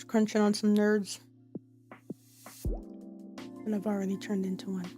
Just crunching on some nerds. And I've already turned into one.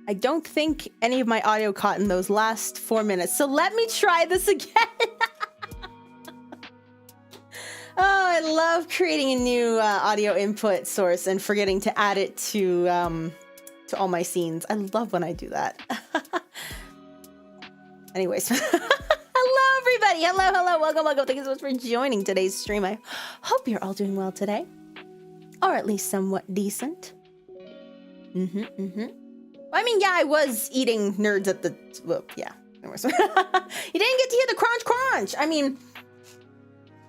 I don't think any of my audio caught in those last 4 minutes. So let me try this again. Oh, I love creating a new audio input source and forgetting to add it to all my scenes. I love when I do that. Anyways, hello everybody. Hello. Welcome. Thank you so much for joining today's stream. I hope you're all doing well today, or at least somewhat decent. I mean, yeah, I was eating nerds at the, well, yeah. Anyways. You didn't get to hear the crunch. I mean,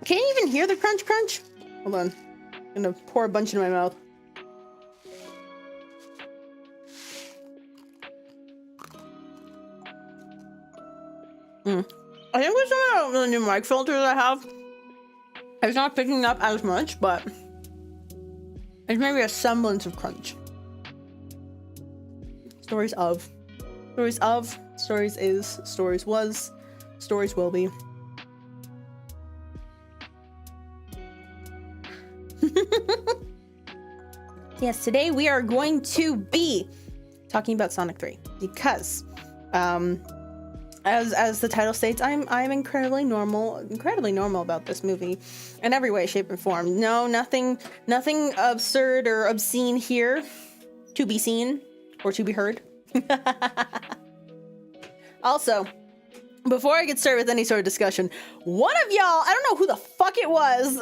can you even hear the crunch? Hold on. I'm gonna pour a bunch in my mouth. I think with some of the new mic filters I have, it's not picking up as much, but it's maybe a semblance of crunch. Stories of, stories is, stories was, stories will be. Yes, today we are going to be talking about Sonic 3 because, as the title states, I'm incredibly normal about this movie in every way, shape, and form. No, nothing absurd or obscene here to be seen or to be heard. Also, before I get started with any sort of discussion, one of y'all, I don't know who the fuck it was.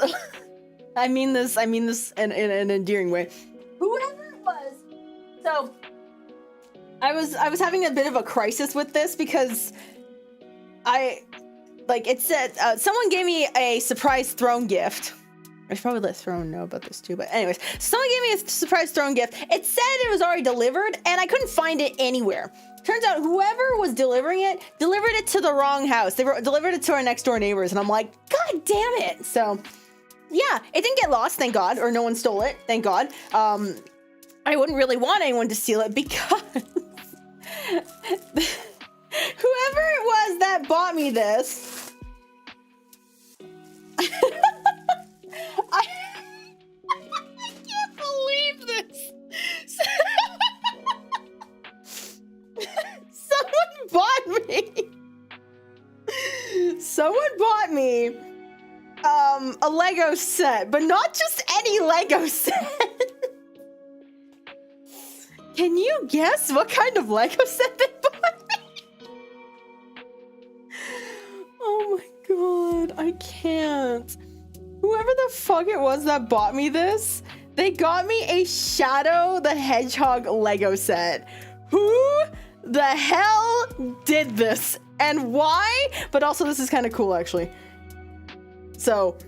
I mean this in an endearing way. Whoever it was. So I was having a bit of a crisis with this because it said someone gave me a surprise throne gift. I should probably let Throne know about this too, but anyways, someone gave me a surprise Throne gift. It said it was already delivered, and I couldn't find it anywhere. Turns out whoever was delivering it delivered it to the wrong house. They delivered it to our next door neighbors, and I'm like, God damn it! So yeah, it didn't get lost, thank God, or no one stole it, thank God. I wouldn't really want anyone to steal it because whoever it was that bought me this, I can't believe this. Someone bought me a Lego set, but not just any Lego set. Can you guess what kind of Lego set they bought me? Oh my god, I can't. Whoever the fuck it was that bought me this, they got me a Shadow the Hedgehog Lego set. Who the hell did this? And why? But also, this is kind of cool, actually. So,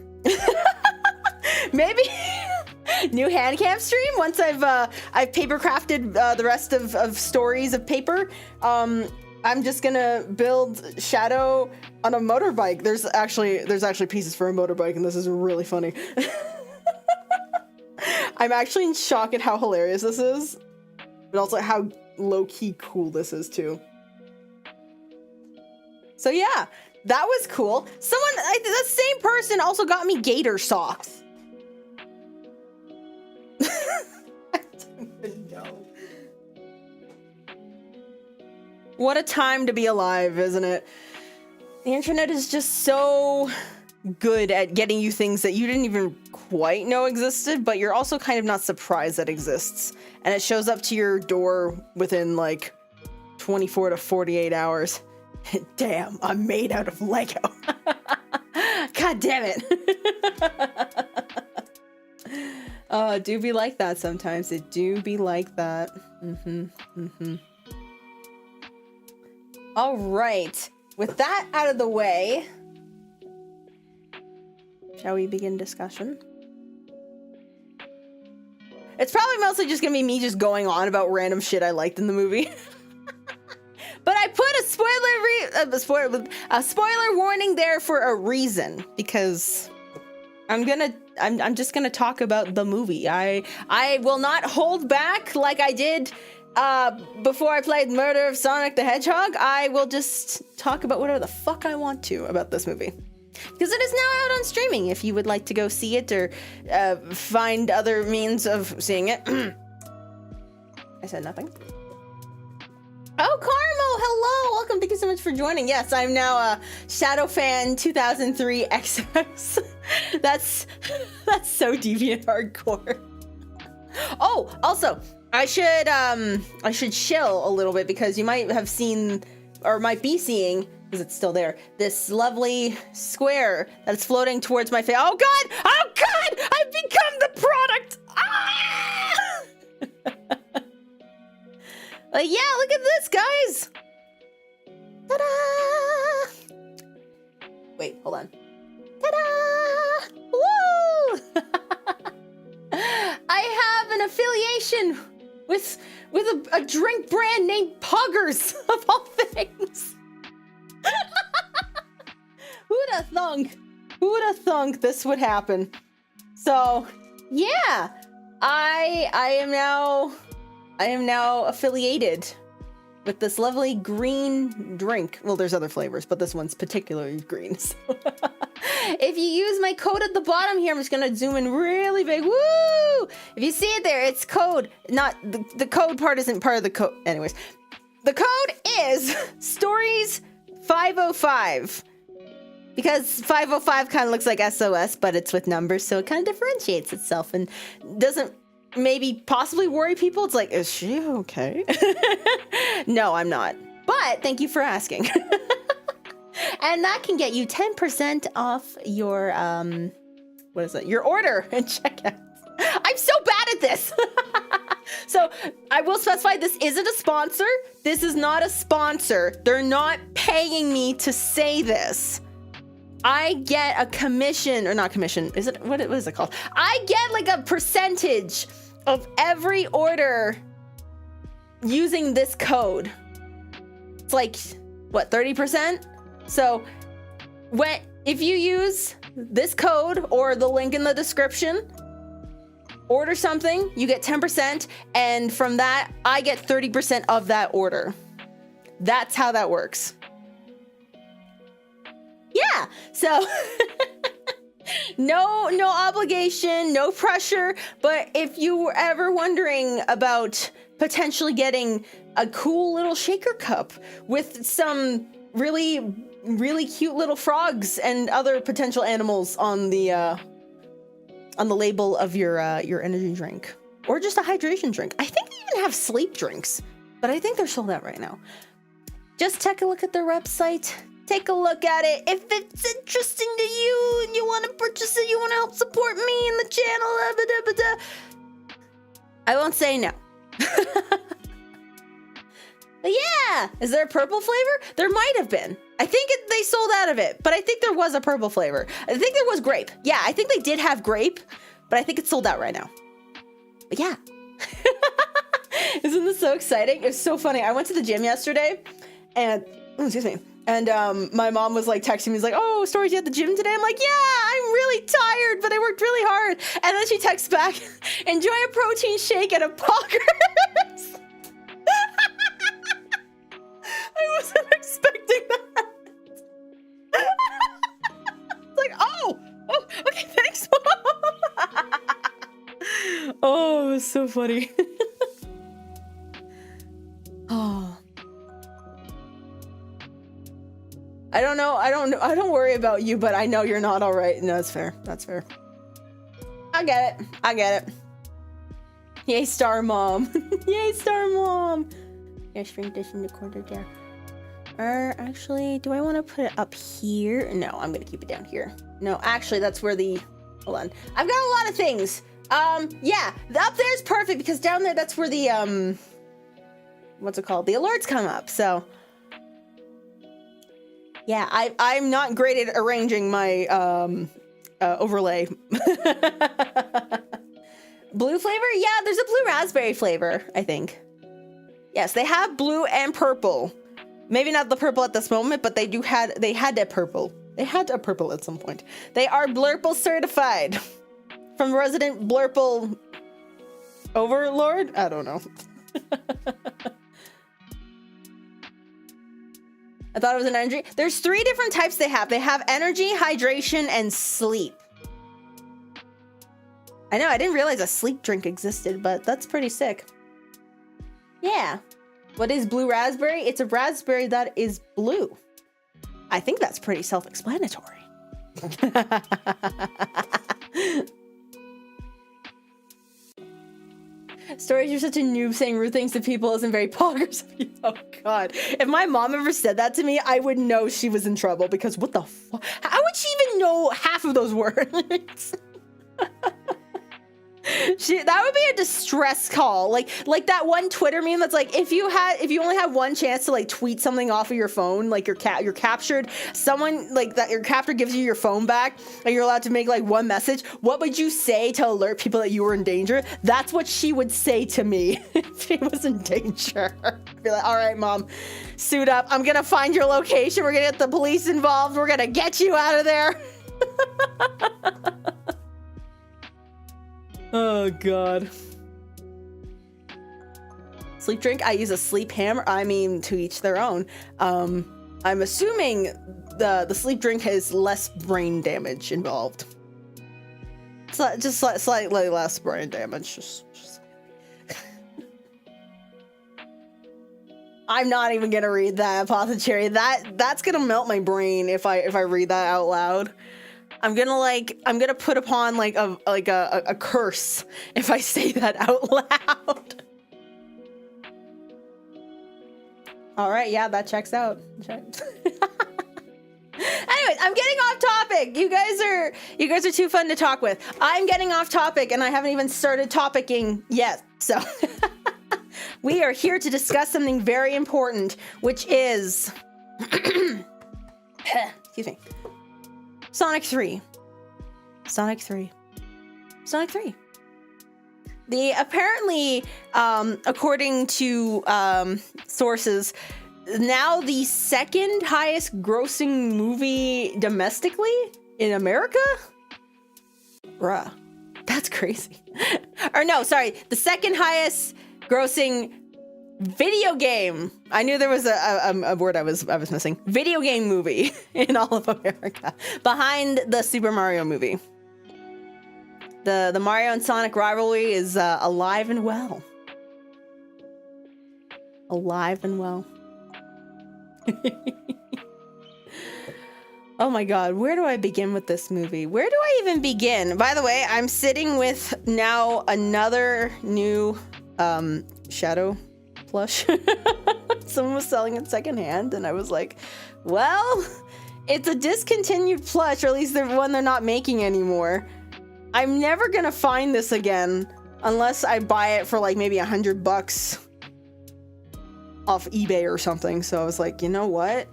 maybe new hand cam stream once I've paper crafted the rest of stories of paper. I'm just gonna build Shadow on a motorbike. There's actually pieces for a motorbike, and this is really funny. I'm actually in shock at how hilarious this is, but also how low-key cool this is too. So yeah, that was cool. The same person also got me gator socks. I don't even know. What a time to be alive, isn't it? The internet is just so good at getting you things that you didn't even quite know existed, but you're also kind of not surprised that exists. And it shows up to your door within like 24 to 48 hours. Damn, I'm made out of Lego. God damn it. It do be like that sometimes. It do be like that. All right. With that out of the way, shall we begin discussion? It's probably mostly just gonna be me just going on about random shit I liked in the movie. But I put a spoiler warning there for a reason, because I'm just gonna talk about the movie. I will not hold back like I did before I played Murder of Sonic the Hedgehog. I will just talk about whatever the fuck I want to about this movie, because it is now out on streaming if you would like to go see it or find other means of seeing it. I said nothing. Oh, Carmo, hello, welcome. Thank you so much for joining. Yes, I'm now a Shadowfan 2003 XX. That's so deviant hardcore. Oh, also, I should shill a little bit because you might have seen or might be seeing, because it's still there, this lovely square that's floating towards my face. Oh God! Oh God! I've become the product! Ah! Yeah, look at this, guys! Ta-da! Wait, hold on. Ta-da! Woo! I have an affiliation with a drink brand named Poggers, of all things. Who would have thunk? Who would have thunk this would happen? So, yeah, I am now affiliated with this lovely green drink. Well, there's other flavors, but this one's particularly green. So if you use my code at the bottom here, I'm just gonna zoom in really big. Woo! If you see it there, it's code. Not the code part isn't part of the code. Anyways, the code is Stories 505. Because 505 kind of looks like SOS, but it's with numbers, so it kind of differentiates itself and doesn't maybe possibly worry people. It's like, is she okay? No, I'm not. But thank you for asking. And that can get you 10% off your, what is it? Your order and checkout. I'm so bad at this. So I will specify this isn't a sponsor. This is not a sponsor. They're not paying me to say this. I get a commission, or not commission, is it, what is it called? I get like a percentage of every order using this code. It's like, what, 30%? So if you use this code or the link in the description, order something, you get 10%, and from that, I get 30% of that order. That's how that works. Yeah, so no obligation, no pressure, but if you were ever wondering about potentially getting a cool little shaker cup with some really, really cute little frogs and other potential animals on the label of your energy drink, or just a hydration drink. I think they even have sleep drinks, but I think they're sold out right now. Just take a look at their website. Take a look at it. If it's interesting to you and you want to purchase it, you want to help support me and the channel, I won't say no. But yeah, is there a purple flavor? There might have been. I think they sold out of it, but I think there was a purple flavor. I think there was grape. Yeah, I think they did have grape, but I think it's sold out right now. But yeah. Isn't this so exciting? It's so funny. I went to the gym yesterday and, excuse me. And my mom was like texting me, like, oh, Stories, you at the gym today? I'm like, yeah, I'm really tired, but I worked really hard. And then she texts back, enjoy a protein shake and a Poggers. I wasn't expecting that. It's like, oh, okay, thanks, Mom. Oh, it was so funny. Oh. I don't know. I don't worry about you, but I know you're not all right. No, that's fair. That's fair. I get it. Yay, Star Mom. Yay, Star Mom. Yeah, shrink this in the corner there. Actually, do I want to put it up here? No, I'm going to keep it down here. No, actually, that's where hold on. I've got a lot of things. Yeah, up there's perfect because down there, that's where the, what's it called? The alerts come up, so... Yeah, I'm not great at arranging my overlay. Blue flavor? Yeah, there's a blue raspberry flavor, I think. Yes, they have blue and purple. Maybe not the purple at this moment, but they had a purple. They had a purple at some point. They are Blurple certified. From Resident Blurple Overlord? I don't know. I thought it was an energy. There's 3 different types they have. They have energy, hydration, and sleep. I know, I didn't realize a sleep drink existed, but that's pretty sick. Yeah. What is blue raspberry? It's a raspberry that is blue. I think that's pretty self-explanatory. Stories, you're such a noob, saying rude things to people isn't very poggers of you. Oh god. If my mom ever said that to me, I would know she was in trouble, because what the fuck? How would she even know half of those words? That would be a distress call, like that one Twitter meme that's like, if you only had one chance to like tweet something off of your phone, like you're captured, someone like that, your captor gives you your phone back and you're allowed to make like one message, what would you say to alert people that you were in danger? That's what she would say to me if she was in danger. I'd be like, all right, mom, suit up, I'm gonna find your location, we're gonna get the police involved, we're gonna get you out of there. Oh god. Sleep drink, I use a sleep hammer. I mean, to each their own. I'm assuming the sleep drink has less brain damage involved. Just slightly less brain damage. Just... I'm not even gonna read that, Apothecary. That's gonna melt my brain if I read that out loud. I'm gonna put upon like a curse if I say that out loud. All right, yeah, that checks out. Anyways, I'm getting off topic. You guys are too fun to talk with. I'm getting off topic and I haven't even started topicking yet. So we are here to discuss something very important, which is excuse me. Sonic 3. The apparently, according to sources, now the second highest grossing movie domestically in America? Bruh, that's crazy. Or no, sorry, the second highest grossing video game. I knew there was a word I was missing. Video game movie in all of America, behind the Super Mario movie. The Mario and Sonic rivalry is alive and well. Alive and well. Oh my god, where do I begin with this movie? Where do I even begin? By the way, I'm sitting with now another new Shadow plush. Someone was selling it secondhand and I was like, well, it's a discontinued plush, or at least the one they're not making anymore. I'm never gonna find this again unless I buy it for like maybe $100 off eBay or something. So I was like, you know what?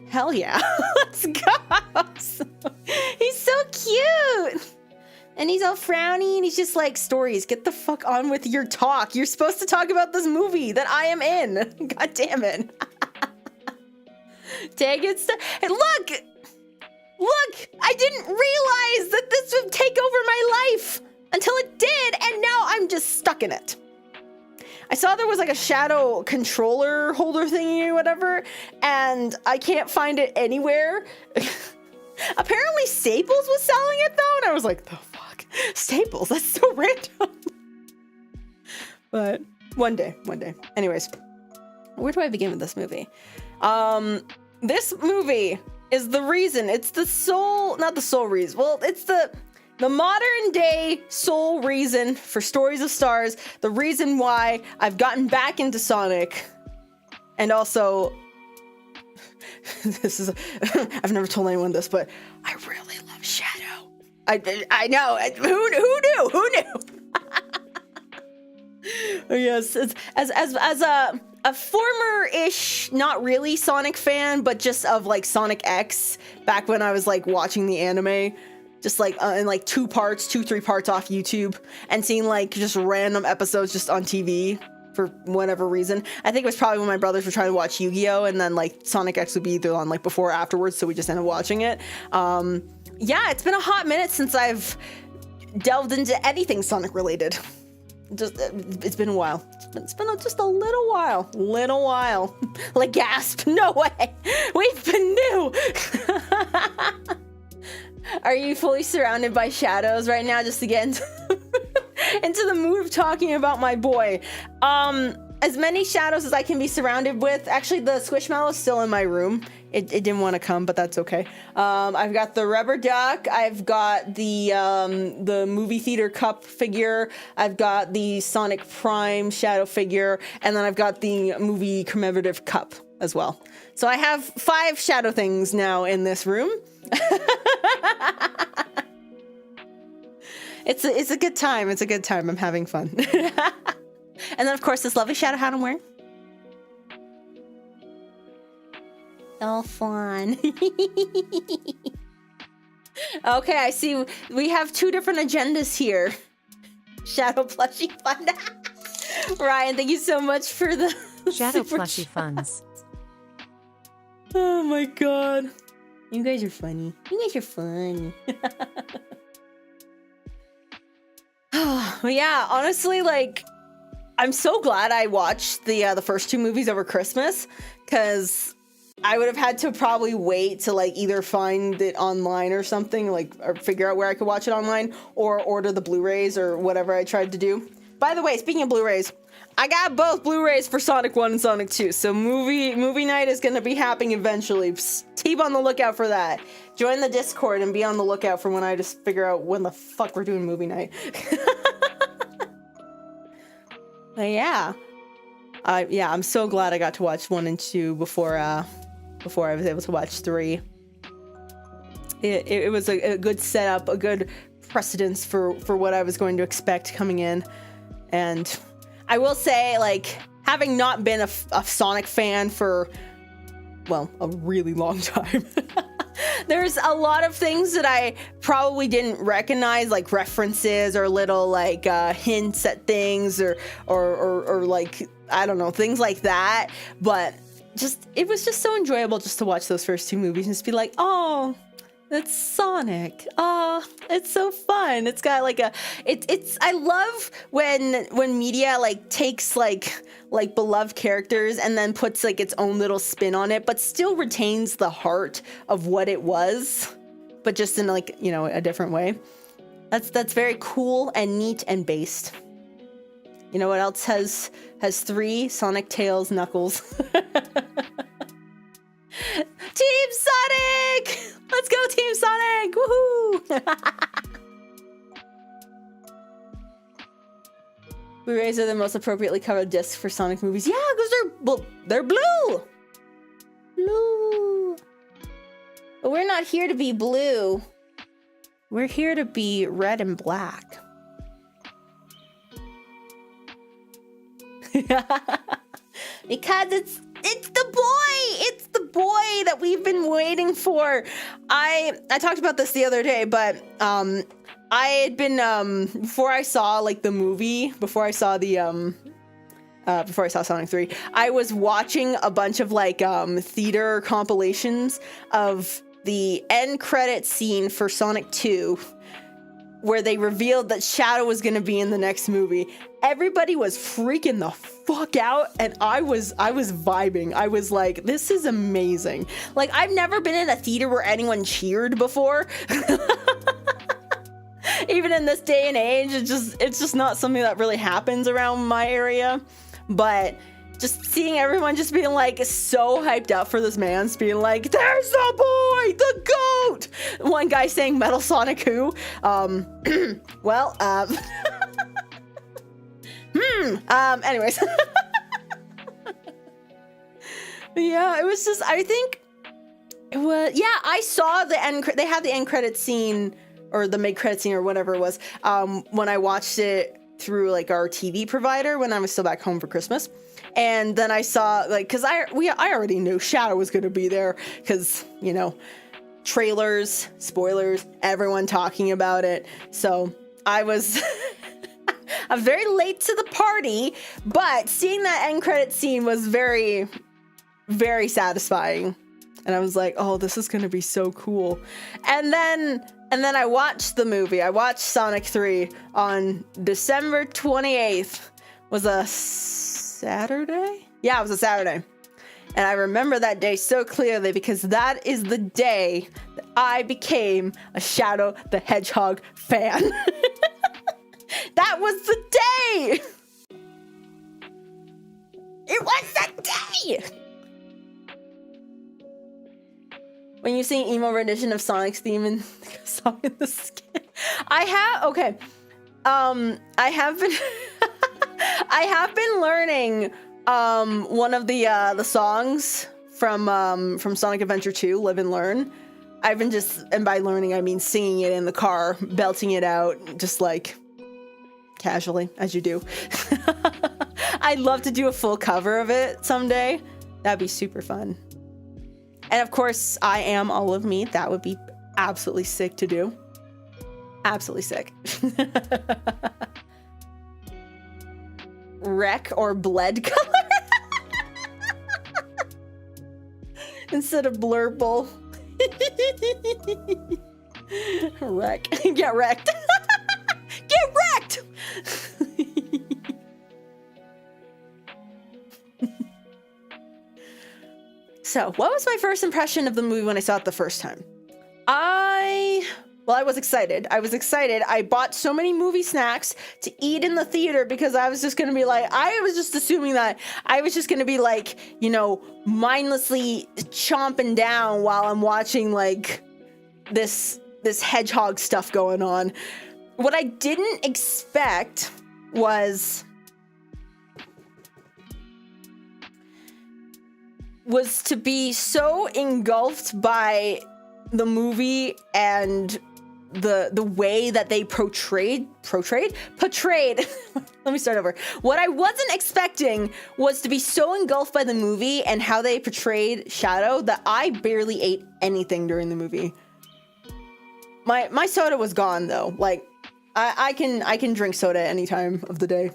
Hell yeah. Let's go. He's so cute. And he's all frowny and he's just like, Stories, get the fuck on with your talk. You're supposed to talk about this movie that I am in. God damn it. Dang it. And look, I didn't realize that this would take over my life until it did. And now I'm just stuck in it. I saw there was like a Shadow controller holder thingy or whatever, and I can't find it anywhere. Apparently Staples was selling it though, and I was like, the fuck? Staples? That's so random. But one day. Anyways, where do I begin with this movie? This movie is the reason. It's the sole, not the sole reason. Well, it's the modern day sole reason for Stories of Stars. The reason why I've gotten back into Sonic, and also. I've never told anyone this, but I really love Shadow. I know. Who knew? Yes, it's, as a former-ish, not really Sonic fan, but just of like Sonic X, back when I was like watching the anime, just like in like 3 parts off YouTube, and seeing like just random episodes just on TV. For whatever reason. I think it was probably when my brothers were trying to watch Yu-Gi-Oh! And then like Sonic X would be either on like before or afterwards, so we just ended up watching it. Yeah, it's been a hot minute since I've delved into anything Sonic related. It's been a while. It's been just a little while. Like, gasp, no way. We've been new. Are you fully surrounded by shadows right now just to get into the mood of talking about my boy? as many shadows as I can be surrounded with. Actually, the Squishmallow is still in my room. It didn't want to come, but that's okay. I've got the rubber duck. I've got the movie theater cup figure. I've got the Sonic Prime shadow figure, and then I've got the movie commemorative cup as well. So I have 5 shadow things now in this room. It's a good time. It's a good time. I'm having fun. And then, of course, this lovely shadow hat I'm wearing. So fun. Okay, I see we have 2 different agendas here. Shadow plushie fun. Ryan, thank you so much for the shadow plushie funds. Oh my god. You guys are funny. You guys are fun. But yeah, honestly, like, I'm so glad I watched the first 2 movies over Christmas, because I would have had to probably wait to like either find it online or something, like, or figure out where I could watch it online, or order the Blu-rays or whatever I tried to do. By the way, speaking of Blu-rays, I got both Blu-rays for Sonic 1 and Sonic 2, so movie night is going to be happening eventually. Psst, keep on the lookout for that. Join the Discord and be on the lookout for when I just figure out when the fuck we're doing movie night. But yeah. I'm so glad I got to watch 1 and 2 before I was able to watch 3. It was a good setup, a good precedence for what I was going to expect coming in. And I will say, like, having not been a Sonic fan for, well, a really long time, there's a lot of things that I probably didn't recognize, like references or little like hints at things or like, I don't know, things like that. But it was just so enjoyable just to watch those first 2 movies and just be like, oh, that's Sonic. Oh, it's so fun. It's got like I love when media like takes like beloved characters and then puts like its own little spin on it, but still retains the heart of what it was, but just in like, you know, a different way. That's very cool and neat and based. You know what else has 3? Sonic, Tails, Knuckles. Team Sonic! Let's go, Team Sonic! Woohoo! Blu-rays are the most appropriately covered discs for Sonic movies. Yeah, because they're blue! Blue. But we're not here to be blue. We're here to be red and black. Because it's the boy! It's the boy that we've been waiting for. I talked about this the other day, but I had been before I saw like the movie, before I saw Sonic 3, I was watching a bunch of like theater compilations of the end credit scene for Sonic 2, where they revealed that Shadow was going to be in the next movie. Everybody was freaking the fuck out, and I was vibing. I was like, this is amazing. Like, I've never been in a theater where anyone cheered before. Even in this day and age, it's just not something that really happens around my area. But just seeing everyone just being like so hyped up for this man, just being like, there's the boy, the GOAT. One guy saying Metal Sonic who? Anyways. Yeah, it was just, I think it was, yeah, I saw the end, they had the end credit scene, or the mid-credit scene, or whatever it was, when I watched it through like our TV provider when I was still back home for Christmas. And then I saw, like, because I already knew Shadow was going to be there, because, you know, trailers, spoilers, everyone talking about it. So I was I'm very late to the party, but seeing that end credit scene was very, very satisfying. And I was like, oh, this is going to be so cool. And then I watched the movie. I watched Sonic 3 on December 28th. Was a Saturday? Yeah, it was a Saturday. And I remember that day so clearly because that is the day that I became a Shadow the Hedgehog fan. That was the day! What's the day? When you sing emo rendition of Sonic's theme in Song in the Skin. I have been I have been learning one of the songs from Sonic Adventure 2, Live and Learn. I've been and by learning I mean singing it in the car, belting it out, just like casually, as you do. I'd love to do a full cover of it someday. That'd be super fun. And of course, I Am All of Me. That would be absolutely sick to do. Absolutely sick. Wreck or bled color? Instead of blurple. Wreck. Get wrecked. Get wrecked! So, what was my first impression of the movie when I saw it the first time? I was excited. I bought so many movie snacks to eat in the theater because I was just gonna be like, I was just assuming that I was just gonna be like, you know, mindlessly chomping down while I'm watching like this hedgehog stuff going on. What I didn't expect was to be so engulfed by the movie and the way that they portrayed. Let me start over. What I wasn't expecting was to be so engulfed by the movie and how they portrayed Shadow that I barely ate anything during the movie. My soda was gone though. Like I can drink soda any time of the day.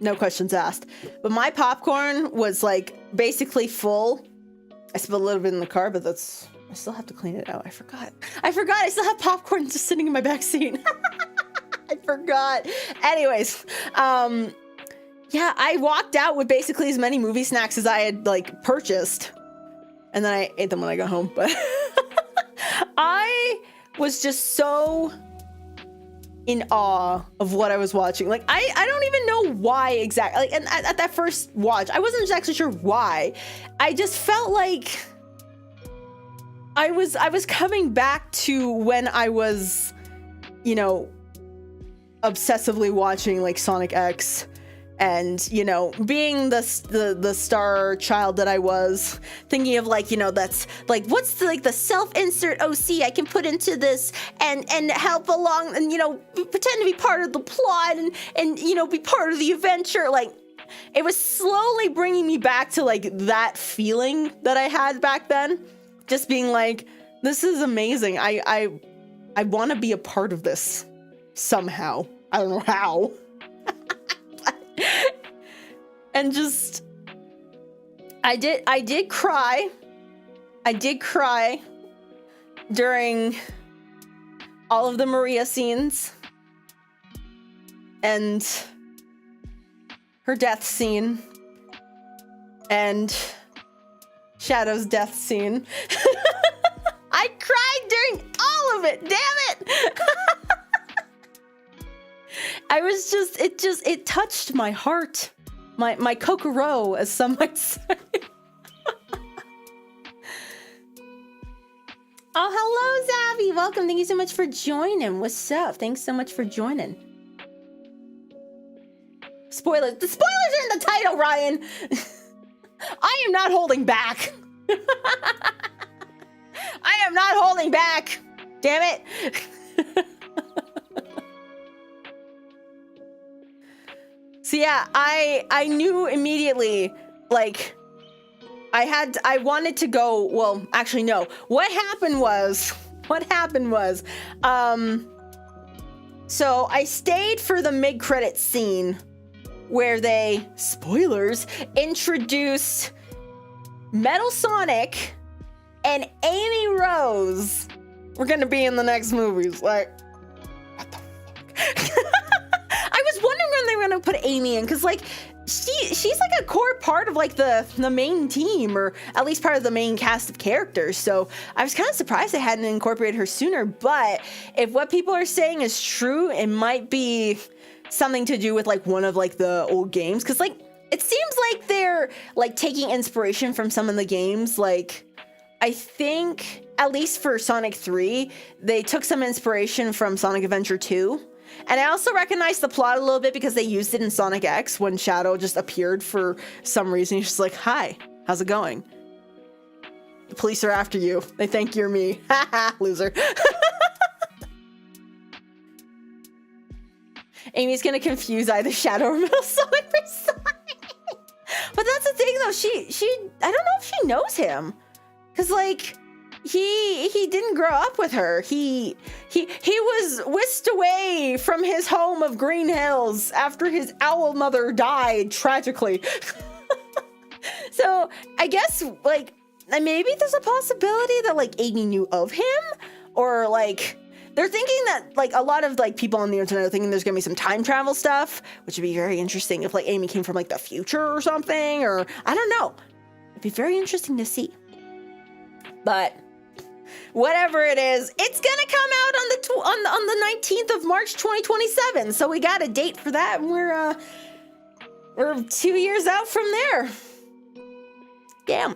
No questions asked. But my popcorn was like basically full. I spilled a little bit in the car, but I still have to clean it out. I forgot. I still have popcorn just sitting in my backseat. I forgot. Anyways, yeah, I walked out with basically as many movie snacks as I had like purchased. And then I ate them when I got home. But I was just so in awe of what I was watching. Like, I don't even know why exactly. Like, and at that first watch, I wasn't exactly sure why. I just felt like I was coming back to when I was, you know, obsessively watching like Sonic X. And, you know, being the star child that I was, thinking of like, you know, that's like, what's the self-insert OC I can put into this and help along and, you know, pretend to be part of the plot and, you know, be part of the adventure. Like, it was slowly bringing me back to like that feeling that I had back then. Just being like, this is amazing. I want to be a part of this somehow. I don't know how. And just I did cry during all of the Maria scenes and her death scene and Shadow's death scene. I cried during all of it, damn it. I was it touched my heart. My kokoro, as some might say. Oh, hello, Zavi. Welcome. Thank you so much for joining. What's up? Thanks so much for joining. Spoilers. The spoilers are in the title, Ryan. I am not holding back. I am not holding back. Damn it. So yeah, I knew immediately, like, I wanted to go, well, actually, no. What happened was, so I stayed for the mid-credit scene where they, spoilers, introduced Metal Sonic and Amy Rose. We're gonna be in the next movies, like, what the fuck? I was wondering when they were gonna put Amy in, because like she's like a core part of like the main team, or at least part of the main cast of characters. So I was kind of surprised they hadn't incorporated her sooner. But if what people are saying is true, it might be something to do with like one of like the old games, because like it seems like they're like taking inspiration from some of the games. Like I think at least for Sonic 3, they took some inspiration from Sonic Adventure 2. And I also recognized the plot a little bit because they used it in Sonic X when Shadow just appeared for some reason. He's just like, hi, how's it going? The police are after you. They think you're me. Haha, loser. Amy's gonna confuse either Shadow or Metal Sonic for Sonic. But that's the thing though, she I don't know if she knows him. Cause like he didn't grow up with her. He was whisked away from his home of Green Hills after his owl mother died tragically. So I guess like maybe there's a possibility that like Amy knew of him, or like they're thinking that like a lot of like people on the internet are thinking there's gonna be some time travel stuff, which would be very interesting if like Amy came from like the future or something, or I don't know. It'd be very interesting to see. But whatever it is, it's gonna come out on the 19th of March 2027. So we got a date for that, and we're 2 years out from there. Damn.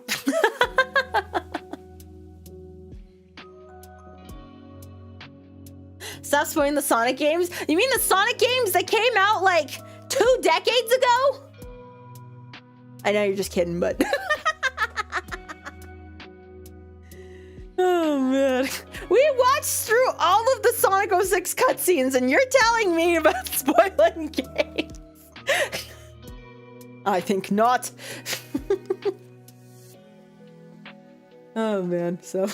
Stop spoiling the Sonic games. You mean the Sonic games that came out like 2 decades ago? I know you're just kidding, but oh man, we watched through all of the Sonic 06 cutscenes, and you're telling me about spoiling games? I think not. Oh man, so.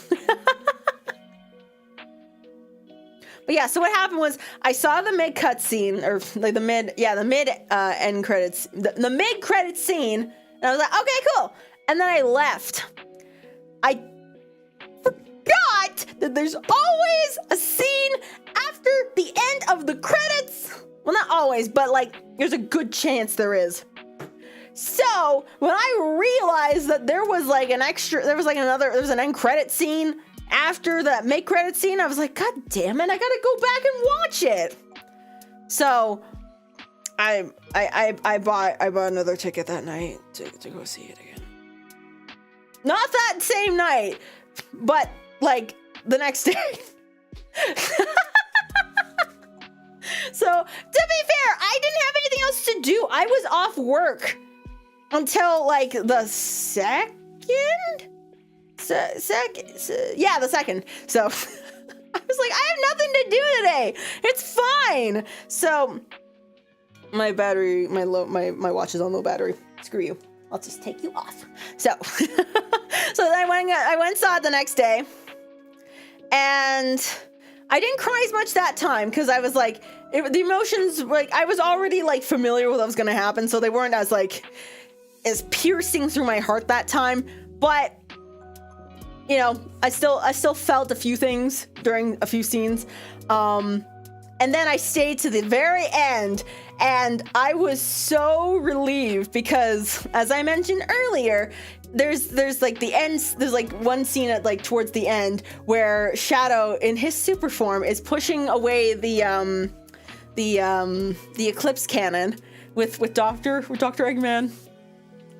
But yeah, so what happened was I saw the mid cutscene, or like the mid end credits, the mid credit scene, and I was like, okay, cool. And then I left. I forgot that there's always a scene after the end of the credits. Well, not always, but like there's a good chance there is. So when I realized that there was like an end credit scene after that mid credit scene, I was like, God damn it, I gotta go back and watch it. So I bought another ticket that night to go see it again. Not that same night, but like the next day. So to be fair, I didn't have anything else to do. I was off work until like the second. The second. So I was like, I have nothing to do today. It's fine. So my battery, my watch is on low battery. Screw you. I'll just take you off. So then I went and saw it the next day, and I didn't cry as much that time because I was like, the emotions, like I was already like familiar with what was gonna happen, so they weren't as piercing through my heart that time. But you know, I still felt a few things during a few scenes. And then I stayed to the very end, and I was so relieved because, as I mentioned earlier, there's like the end, there's like one scene at like towards the end where Shadow in his super form is pushing away the Eclipse cannon with Dr. Eggman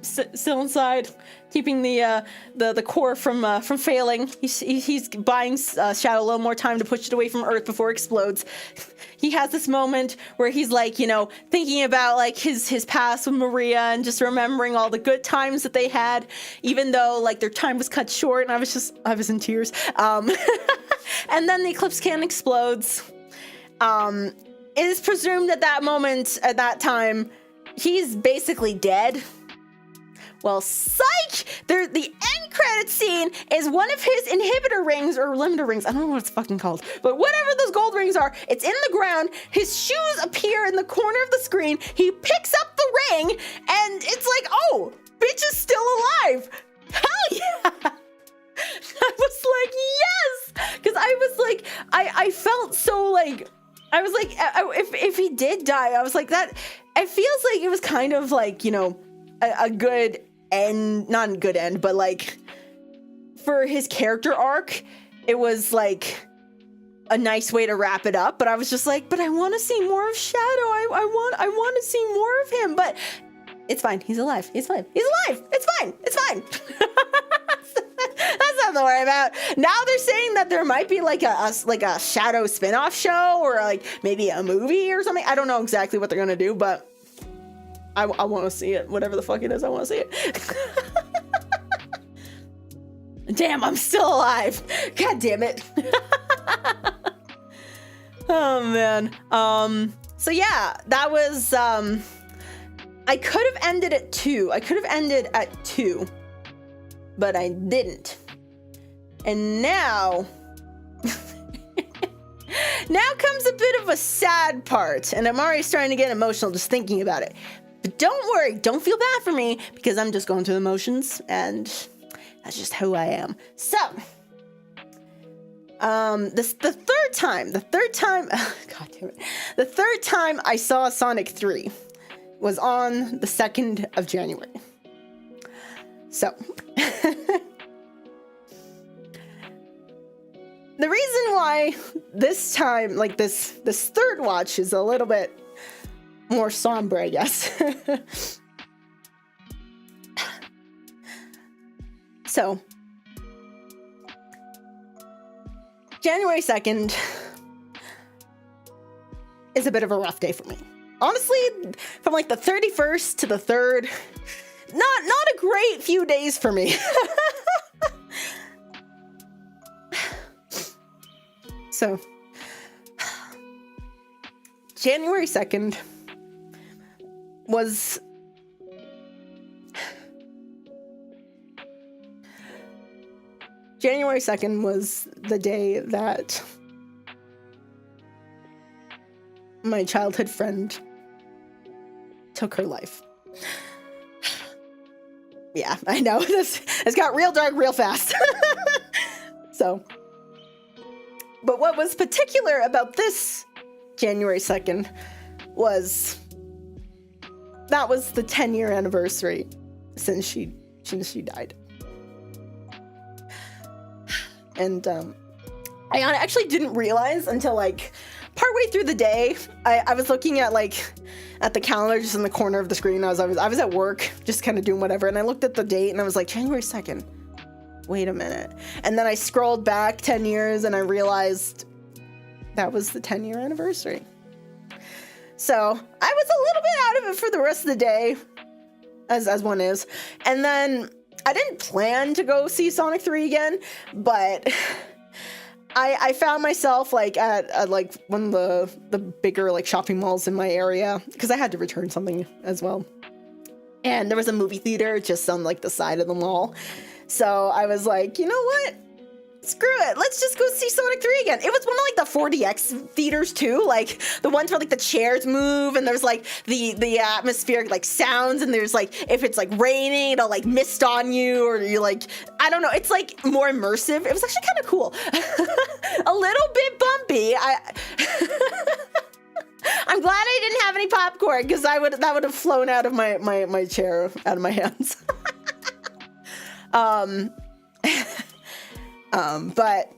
still inside, keeping the core from failing. He's buying Shadow a little more time to push it away from Earth before it explodes. He has this moment where he's like, you know, thinking about like his past with Maria and just remembering all the good times that they had, even though like their time was cut short, and I was in tears. And then the Eclipse cannon explodes. It is presumed at that moment, at that time, he's basically dead. Well, psych! The end credit scene is one of his inhibitor rings or limiter rings. I don't know what it's fucking called, but whatever those gold rings are, it's in the ground. His shoes appear in the corner of the screen. He picks up the ring, and it's like, oh, bitch is still alive. Hell yeah! I was like, yes! Because I was like, I felt so like, I was like, if he did die, I was like, that, it feels like it was kind of like, you know, a good end, not a good end, but like for his character arc, it was like a nice way to wrap it up, but I was just like, but I want to see more of Shadow. I want to see more of him, but it's fine. He's alive. He's fine. He's alive. It's fine. It's fine. That's nothing to worry about. Now they're saying that there might be like a Shadow spin-off show or like maybe a movie or something. I don't know exactly what they're gonna do, but I want to see it. Whatever the fuck it is, I want to see it. Damn, I'm still alive. God damn it. Oh man. So yeah, that was I could have ended at 2. I could have ended at 2, but I didn't. And now now comes a bit of a sad part, and I'm already starting to get emotional just thinking about it. But don't worry, don't feel bad for me, because I'm just going through the motions, and that's just who I am. So, the third time, God damn it, the third time I saw Sonic 3 was on the 2nd of January. So, the reason why this time, like this third watch is a little bit more somber, I guess. So, January 2nd is a bit of a rough day for me. Honestly, from like the 31st to the 3rd, not a great few days for me. So, January 2nd was the day that my childhood friend took her life. Yeah, I know, this got real dark real fast. So, but what was particular about this January 2nd was that was the 10-year anniversary since she died. And I actually didn't realize until like partway through the day. I was looking at the calendar just in the corner of the screen. I was at work just kind of doing whatever, and I looked at the date and I was like, January 2nd. Wait a minute. And then I scrolled back 10 years and I realized that was the 10-year anniversary. So I was a little bit out of it for the rest of the day, as one is. And then I didn't plan to go see Sonic 3 again, but I found myself like at like one of the bigger like shopping malls in my area, because I had to return something as well. And there was a movie theater just on like the side of the mall. So I was like, you know what? Screw it. Let's just go see Sonic 3 again. It was one of like the 4DX theaters too, like the ones where like the chairs move and there's like the atmospheric like sounds, and there's like if it's like raining, it'll like mist on you, or you like, I don't know, it's like more immersive. It was actually kind of cool. A little bit bumpy. I'm glad I didn't have any popcorn, because that would have flown out of my chair, out of my hands. But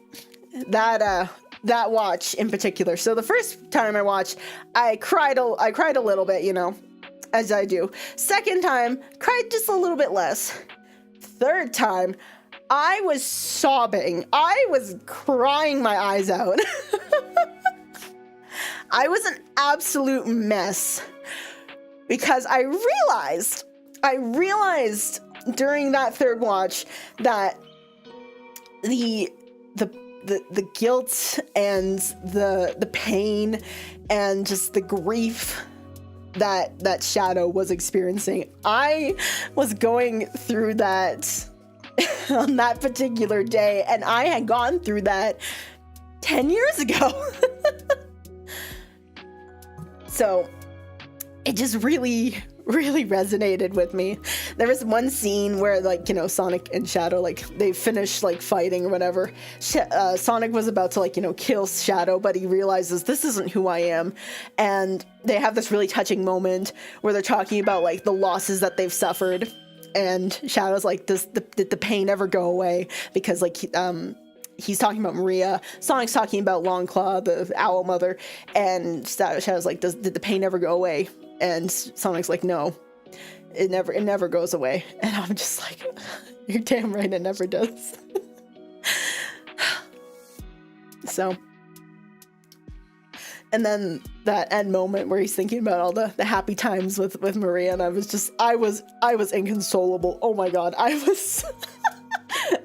that watch in particular. So the first time I watched, I cried a little bit, you know, as I do. Second time, cried just a little bit less. Third time, I was sobbing. I was crying my eyes out. I was an absolute mess, because I realized during that third watch that the guilt and the pain and just the grief that Shadow was experiencing, I was going through that on that particular day, and I had gone through that 10 years ago. So it just really resonated with me. There was one scene where, like, you know, Sonic and Shadow, like, they finished like fighting or whatever. Sonic was about to, like, you know, kill Shadow, but he realizes this isn't who I am. And they have this really touching moment where they're talking about like the losses that they've suffered. And Shadow's like, did the pain ever go away? Because like he's talking about Maria. Sonic's talking about Longclaw, the owl mother, and Shadow's like, did the pain ever go away? And Sonic's like, no, it never goes away. And I'm just like, you're damn right, it never does. So, and then that end moment where he's thinking about all the happy times with Maria, and I was inconsolable. Oh my god,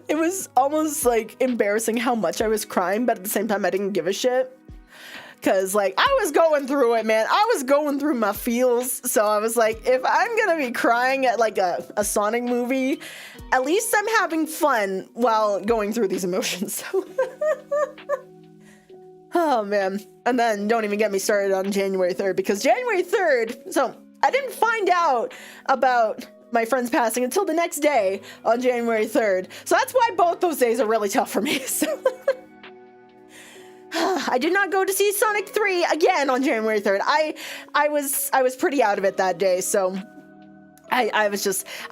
it was almost like embarrassing how much I was crying, but at the same time I didn't give a shit. Cause like I was going through it, man. I was going through my feels. So I was like, if I'm gonna be crying at like a Sonic movie, at least I'm having fun while going through these emotions. Oh man. And then don't even get me started on January 3rd, because January 3rd, so I didn't find out about my friend's passing until the next day on January 3rd. So that's why both those days are really tough for me. So I did not go to see Sonic 3 again on January 3rd. I was pretty out of it that day, so I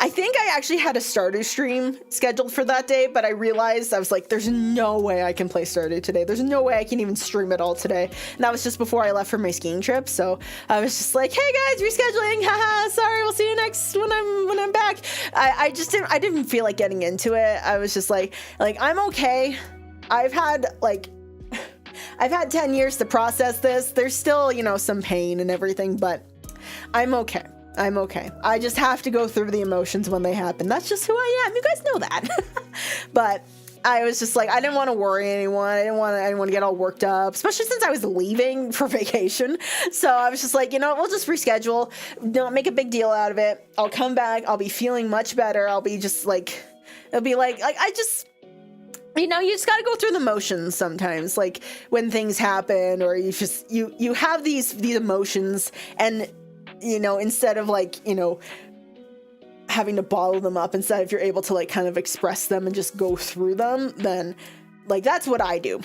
think I actually had a Stardew stream scheduled for that day, but I realized, I was like, there's no way I can play Stardew today. There's no way I can even stream it all today. And that was just before I left for my skiing trip, so I was just like, hey guys, rescheduling, haha, sorry, we'll see you next when I'm back. I didn't feel like getting into it. I was just like I'm okay. I've had 10 years to process this. There's still, some pain and everything, but I'm okay. I just have to go through the emotions when they happen. That's just who I am. You guys know that. But I was just like, I didn't want to worry anyone. I didn't want anyone to get all worked up, especially since I was leaving for vacation. So I was just like, we'll just reschedule. Don't make a big deal out of it. I'll come back. I'll be feeling much better. I'll be just like, it'll be like I just... you just got to go through the motions sometimes, like when things happen, or you have these emotions, and instead of having to bottle them up, instead if you're able to kind of express them and just go through them, then that's what I do.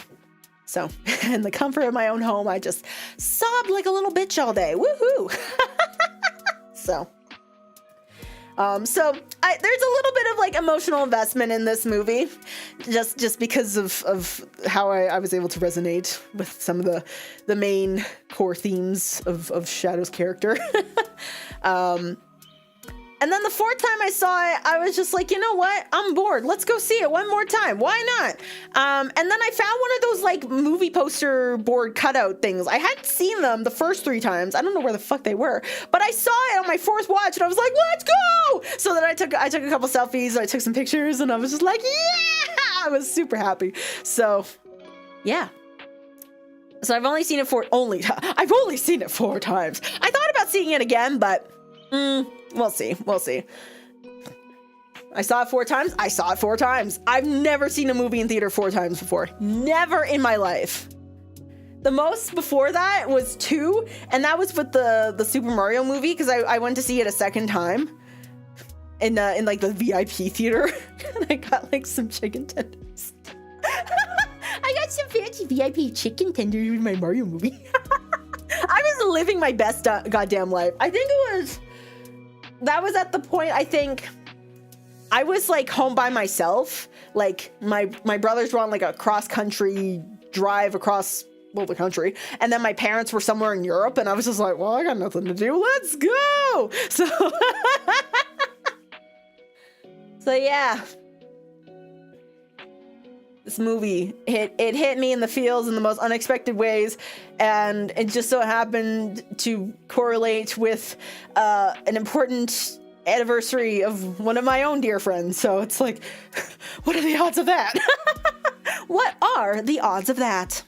So in the comfort of my own home, I just sob like a little bitch all day. Woohoo! So there's a little bit of emotional investment in this movie, just because of how I was able to resonate with some of the main core themes of Shadow's character. And then the fourth time I saw it, I was just like, you know what? I'm bored. Let's go see it one more time. Why not? And then I found one of those movie poster board cutout things. I hadn't seen them the first 3 times. I don't know where the fuck they were, but I saw it on my 4th watch, and I was like, let's go! So then I took a couple selfies, I took some pictures, and I was just like, yeah! I was super happy. So, yeah. So I've only seen it 4 times. I thought about seeing it again, but we'll see. I saw it 4 times. I've never seen a movie in theater 4 times before. Never in my life. The most before that was 2, and that was with the Super Mario movie, because I went to see it a second time in the VIP theater, and I got some chicken tenders. I got some fancy VIP chicken tenders in my Mario movie. I was living my best goddamn life. I think that was at the point, I think I was home by myself. My brothers were on a cross-country drive across the country, and then my parents were somewhere in Europe, and I was just like, well, I got nothing to do, let's go. So yeah, this movie hit me in the feels in the most unexpected ways, and it just so happened to correlate with an important anniversary of one of my own dear friends. So it's like, what are the odds of that? What are the odds of that?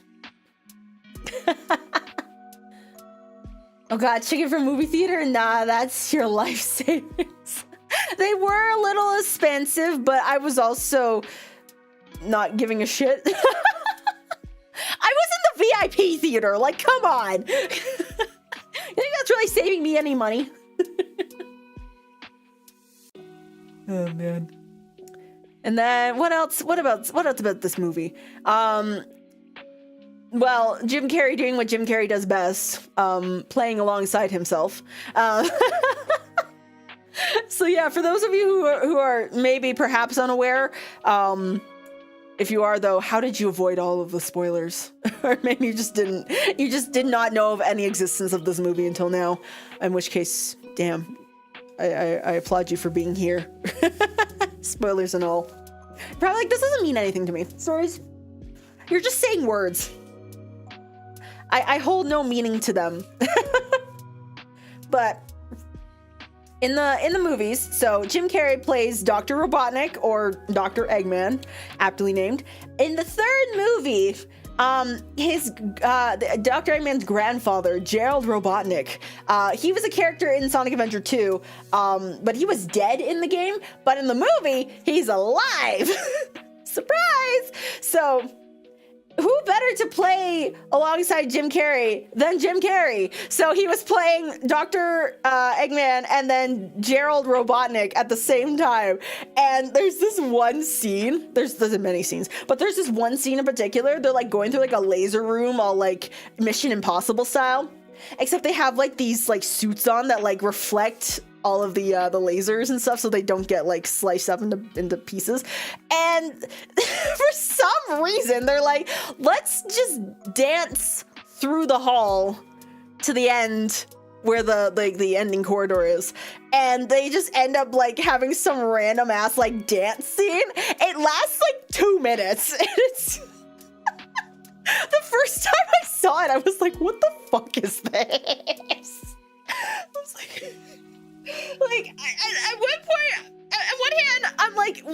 Oh god, chicken from movie theater? Nah, that's your life savings. They were a little expensive, but I was also not giving a shit. I was in the VIP theater, come on. You think that's really saving me any money? Oh man. And then what else about this movie? Well, Jim Carrey doing what Jim Carrey does best, playing alongside himself. So yeah, for those of you who are maybe perhaps unaware, If you are, though, how did you avoid all of the spoilers? Or maybe you just didn't. You just did not know of any existence of this movie until now. In which case, damn, I applaud you for being here. Spoilers and all. Probably like, this doesn't mean anything to me. Stories, you're just saying words. I hold no meaning to them. But in the movies, so Jim Carrey plays Dr. Robotnik, or Dr. Eggman, aptly named. In the third movie, Dr. Eggman's grandfather, Gerald Robotnik, he was a character in Sonic Adventure 2, but he was dead in the game. But in the movie, he's alive. Surprise! So, who better to play alongside Jim Carrey than Jim Carrey? So he was playing Dr. Eggman and then Gerald Robotnik at the same time. And there's this one scene, there's many scenes, but there's this one scene in particular. They're like going through like a laser room, all like Mission Impossible style. Except they have like these like suits on that like reflect all of the lasers and stuff, so they don't get like sliced up into pieces. And for some reason, they're like, let's just dance through the hall to the end where the ending corridor is. And they just end up like having some random ass like dance scene. It lasts like 2 minutes. And it's the first time I saw it, I was like, what the fuck is this? I was like at one point, at one hand, I'm like,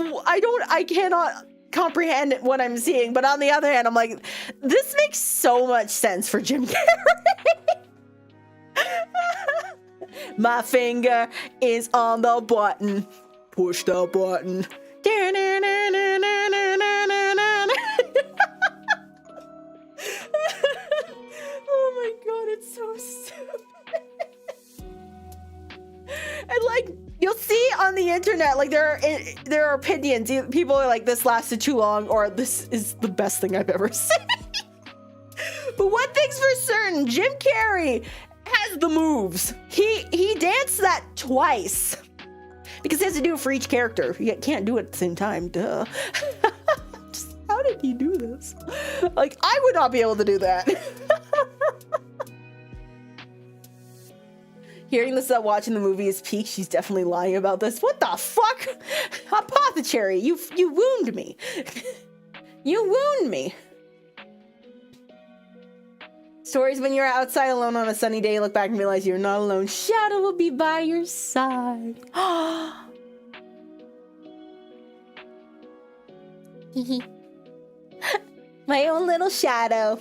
I cannot comprehend what I'm seeing, but on the other hand, I'm like, this makes so much sense for Jim Carrey. My finger is on the button. Push the button. Oh my god, it's so stupid. And like, you'll see on the internet, like there are opinions. People are like, this lasted too long, or this is the best thing I've ever seen. But one thing's for certain, Jim Carrey has the moves. He danced that twice because he has to do it for each character. You can't do it at the same time. Duh. Just, how did he do this? Like, I would not be able to do that. Hearing this that watching the movie is peak, she's definitely lying about this. What the fuck? Apothecary, you wound me. You wound me. Stories when you're outside alone on a sunny day, look back and realize you're not alone. Shadow will be by your side. My own little shadow.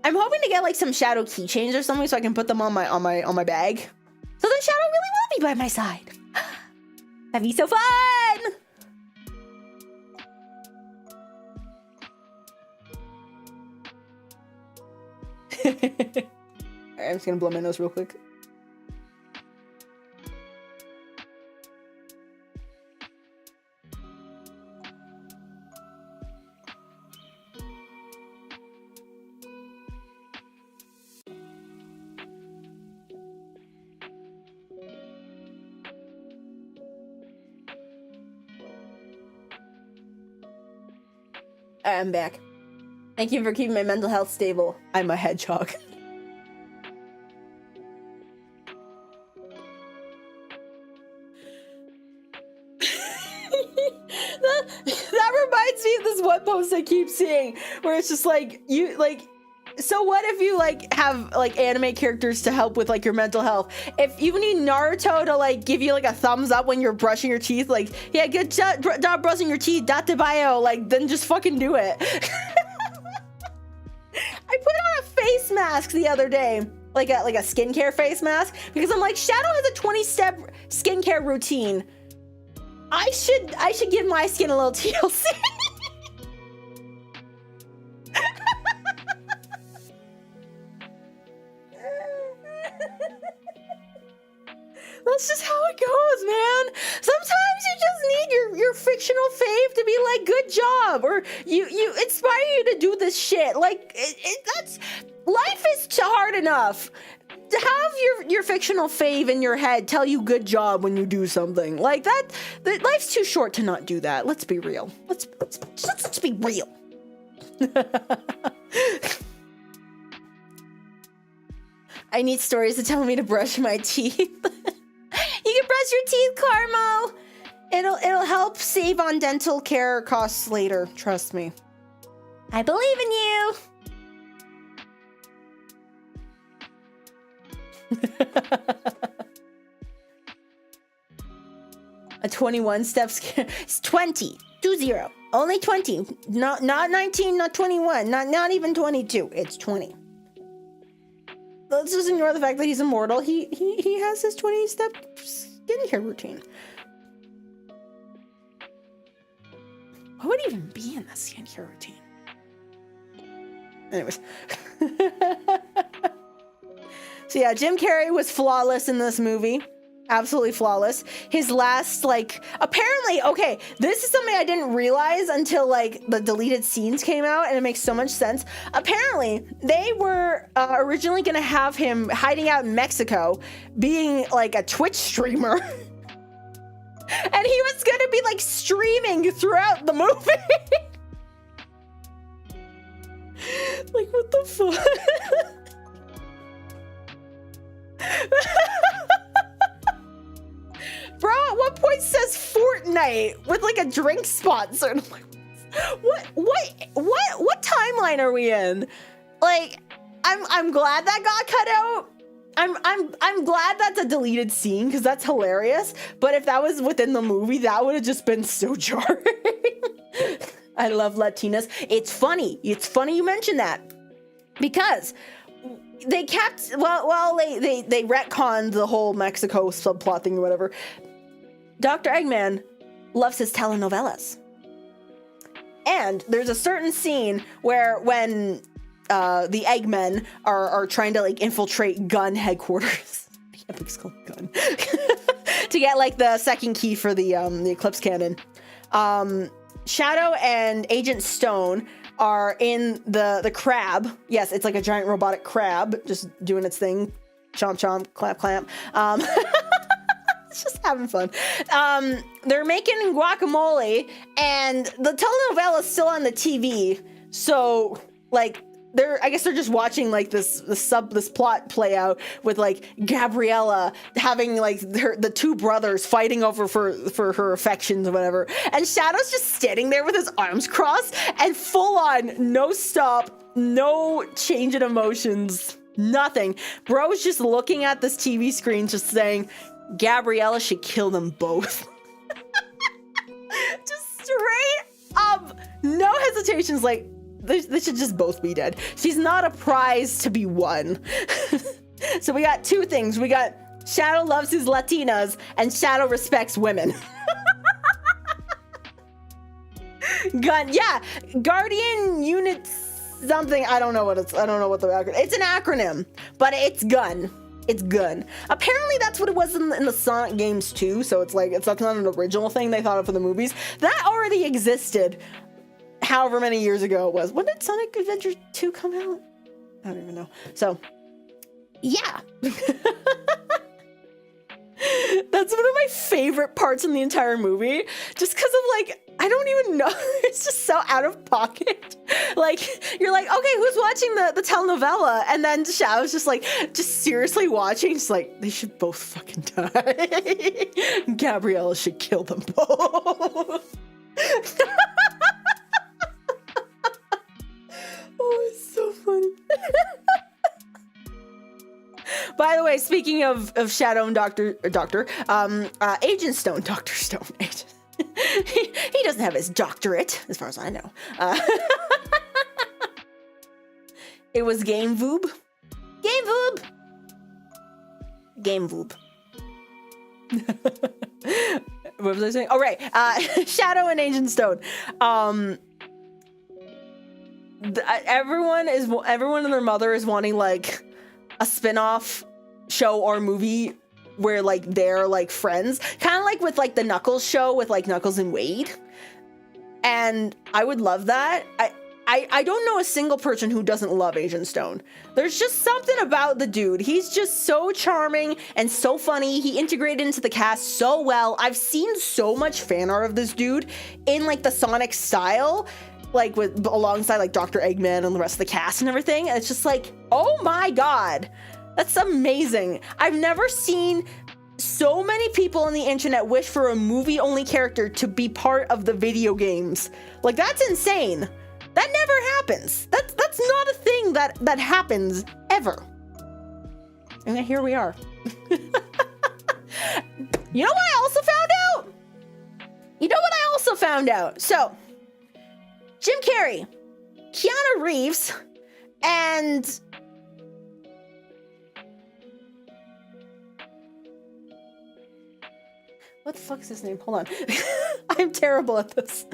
I'm hoping to get like some shadow keychains or something so I can put them on my bag. So the shadow really will be by my side. That'd be so fun! Alright, I'm just gonna blow my nose real quick. I'm back. Thank you for keeping my mental health stable. I'm a hedgehog. that reminds me of this one post I keep seeing where it's just like, so what if you like have like anime characters to help with like your mental health? If you need Naruto to like give you like a thumbs up when you're brushing your teeth, like, yeah, good job brushing your teeth, date bio, like, then just fucking do it. I put on a face mask the other day, like a skincare face mask, because I'm like, Shadow has a 20-step skincare routine. I should give my skin a little TLC. That's just how it goes, man. Sometimes you just need your fictional fave to be like, good job, or you inspire you to do this shit. Like, that's life is hard enough. have your fictional fave in your head tell you good job when you do something like that. Life's too short to not do that. Let's be real. Let's be real. I need stories to tell me to brush my teeth. You can brush your teeth, Carmo. It'll help save on dental care costs later. Trust me. I believe in you. A 21 steps. It's 20. 20. Only 20. Not 19, not 21, not even 22. It's 20. Let's just ignore the fact that he's immortal. He has his 20-step skincare routine. What would even be in the skincare routine? Anyways. So yeah, Jim Carrey was flawless in this movie. Absolutely flawless. His last, like, apparently, okay, this is something I didn't realize until, like, the deleted scenes came out, and it makes so much sense. Apparently, they were originally going to have him hiding out in Mexico, being, like, a Twitch streamer. And he was going to be, like, streaming throughout the movie. Like, what the fuck? Bro, at one point says Fortnite with like a drink sponsor. And I'm like, what timeline are we in? Like, I'm glad that got cut out. I'm glad that's a deleted scene because that's hilarious. But if that was within the movie, that would have just been so jarring. I love Latinas. It's funny. It's funny you mention that because they kept they retconned the whole Mexico subplot thing or whatever. Dr. Eggman loves his telenovelas. And there's a certain scene where when the Eggmen are trying to like infiltrate Gun headquarters. Yeah, it's called Gun. To get like the second key for the Eclipse Cannon. Shadow and Agent Stone are in the crab. Yes, it's like a giant robotic crab just doing its thing. Chomp chomp, clamp clamp. It's just having fun. They're making guacamole, and the telenovela is still on the TV. So, like, I guess they're just watching like this plot play out with like Gabriella having like the two brothers fighting over for her affections or whatever, and Shadow's just standing there with his arms crossed and full on no stop, no change in emotions, nothing. Bro's just looking at this TV screen, just saying, Gabriella should kill them both. Just straight up, no hesitations, like, they should just both be dead. She's not a prize to be won. So we got two things. We got Shadow loves his Latinas, and Shadow respects women. Gun, yeah, Guardian Unit something. I don't know what the acronym. It's an acronym, but it's Gun. It's Gun. Apparently that's what it was in the Sonic games too. So it's like that's not an original thing they thought of for the movies. That already existed. However many years ago it was. When did Sonic Adventure 2 come out? I don't even know. So, yeah. That's one of my favorite parts in the entire movie. Just because of, like, I don't even know. It's just so out of pocket. Like, you're like, okay, who's watching the telenovela? And then Shadow's just like, just seriously watching. It's like, they should both fucking die. Gabriella should kill them both. Oh, it's so funny. By the way, speaking of Shadow and Agent Stone, Dr. Stone, he doesn't have his doctorate, as far as I know. It was Game Voob. What was I saying? Oh, right. Shadow and Agent Stone. Everyone and their mother is wanting like a spin-off show or movie where like they're like friends, kind of like with like the Knuckles show with like Knuckles and Wade. And I would love that. I don't know a single person who doesn't love Agent Stone. There's just something about the dude. He's just so charming and so funny. He integrated into the cast so well. I've seen so much fan art of this dude in like the Sonic style, like with alongside like Dr. Eggman and the rest of the cast and everything. And it's just like, oh my god, that's amazing. I've never seen so many people on the internet wish for a movie-only character to be part of the video games. Like, that's insane. That never happens. That's not a thing that happens ever. And then here we are. You know what I also found out? You know what I also found out? So, Jim Carrey, Keanu Reeves, and what the fuck is his name? Hold on. I'm terrible at this.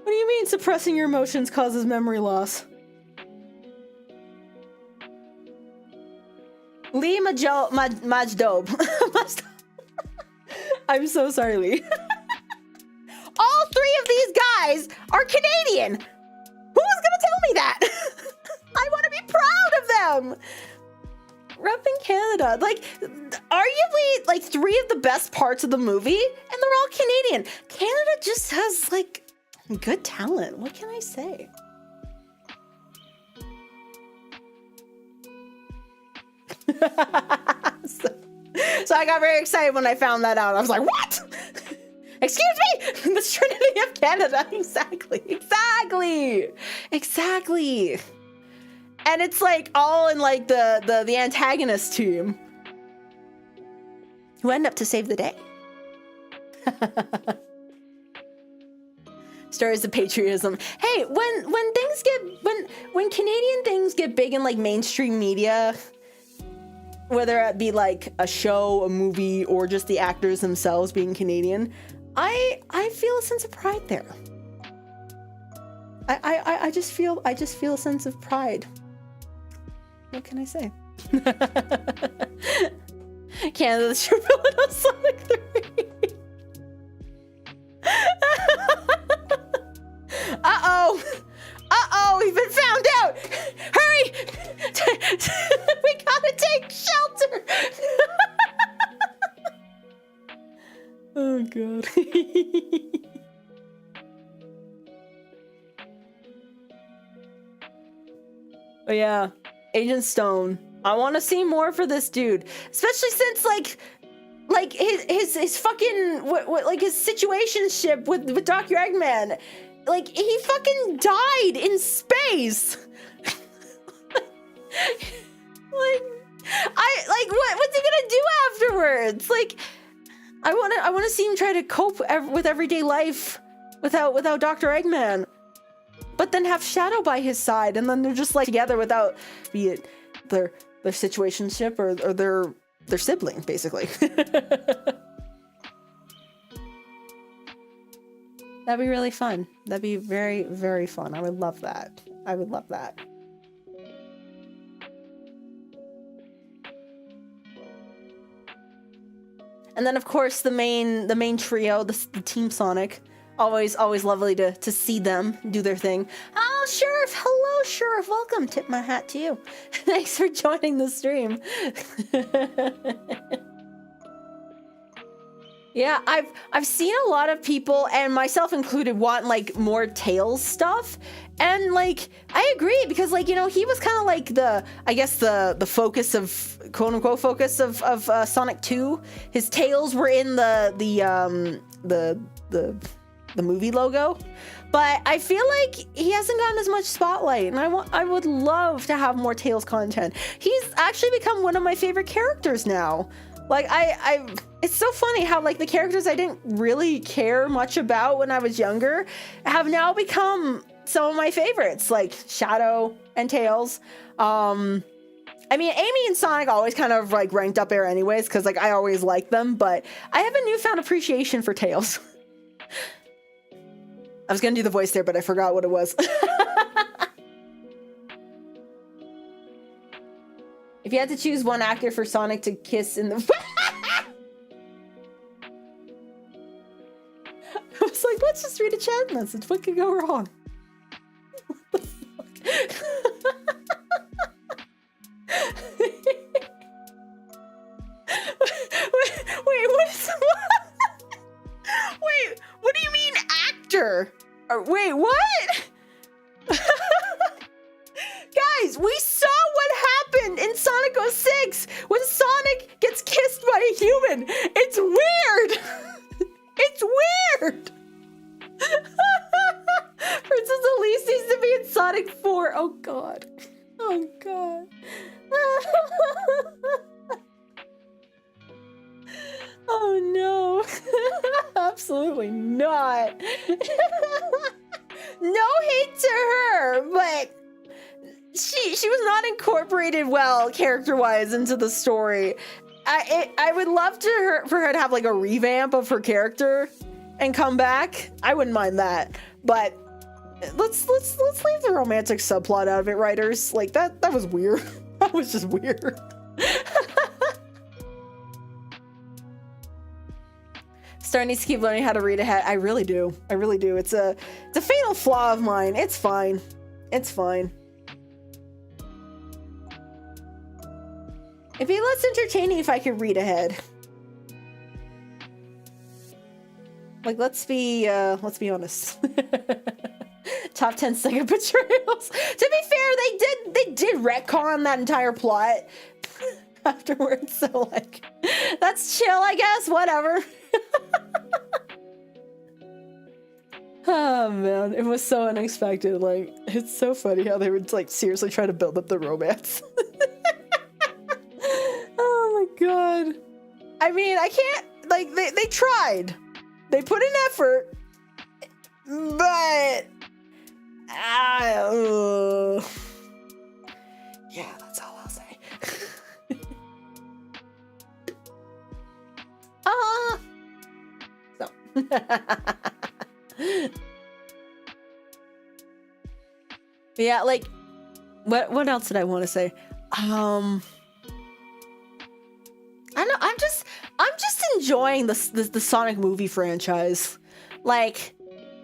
What do you mean suppressing your emotions causes memory loss? Lee Majdob. I'm so sorry, Lee. All three of these guys are Canadian. Who is gonna tell me that? I want to be proud of them. Repping Canada, like arguably like three of the best parts of the movie, and they're all Canadian. Canada just has like good talent. What can I say? So I got very excited when I found that out. I was like, what? Excuse me? The Trinity of Canada. Exactly. And it's like all in like the antagonist team who end up to save the day. Stories of patriotism. Hey, when things get when Canadian things get big in like mainstream media, whether it be like a show, a movie, or just the actors themselves being Canadian, I feel a sense of pride there. I just feel a sense of pride. What can I say? Canada's true villain of Sonic 3. Uh-oh, we've been found out. Hurry! We gotta take shelter. Oh god. Oh yeah, Agent Stone. I want to see more for this dude, especially since like his fucking like his situationship with Dr. Eggman, like he fucking died in space. What's he gonna do afterwards? Like, I want to see him try to cope with everyday life without Dr. Eggman, but then have Shadow by his side, and then they're just like together without, be it their situationship or their sibling, basically. That'd be really fun. That'd be very, very fun. I would love that. I would love that. And then of course the main trio, the Team Sonic. Always lovely to see them do their thing. Oh, Sheriff! Hello, Sheriff! Welcome! Tip my hat to you. Thanks for joining the stream. Yeah, I've seen a lot of people, and myself included, want like more Tails stuff. And like, I agree, because like, you know, he was kind of like the focus of, quote unquote, focus of Sonic 2. His tails were in the movie logo, but I feel like he hasn't gotten as much spotlight, and I would love to have more Tails content. He's actually become one of my favorite characters now. Like it's so funny how like the characters I didn't really care much about when I was younger have now become some of my favorites, like Shadow and Tails. I mean, Amy and Sonic always kind of like ranked up there anyways, because like I always liked them, but I have a newfound appreciation for Tails. I was gonna do the voice there, but I forgot what it was. If you had to choose one actor for Sonic to kiss in the... I was like, let's just read a chat message. What could go wrong? What the fuck? Wait, what is Wait, what do you mean actor? Wait, what? Guys, we saw what happened in Sonic 06 when Sonic gets kissed by a human. It's weird. It's weird. Princess Elise needs to be in Sonic 4. Oh god. Oh god. Oh no. Absolutely not. No hate to her, but she was not incorporated well character-wise into the story. I would love for her to have like a revamp of her character and come back. I wouldn't mind that, but let's leave the romantic subplot out of it, writers. Like that was weird. That was just weird. Star needs to keep learning how to read ahead. I really do. I really do. It's a fatal flaw of mine. It's fine. It's fine. It'd be less entertaining if I could read ahead. Like, let's be honest. Top 10 Sega betrayals. To be fair, they did retcon that entire plot afterwards. So like, that's chill, I guess. Whatever. Oh man, it was so unexpected. Like, it's so funny how they would like seriously try to build up the romance. Oh my god. I mean, I can't, like, they tried. They put in effort, but yeah, that's all I'll say. So. Yeah, like, what else did I want to say? I know, I'm just enjoying the Sonic movie franchise. Like,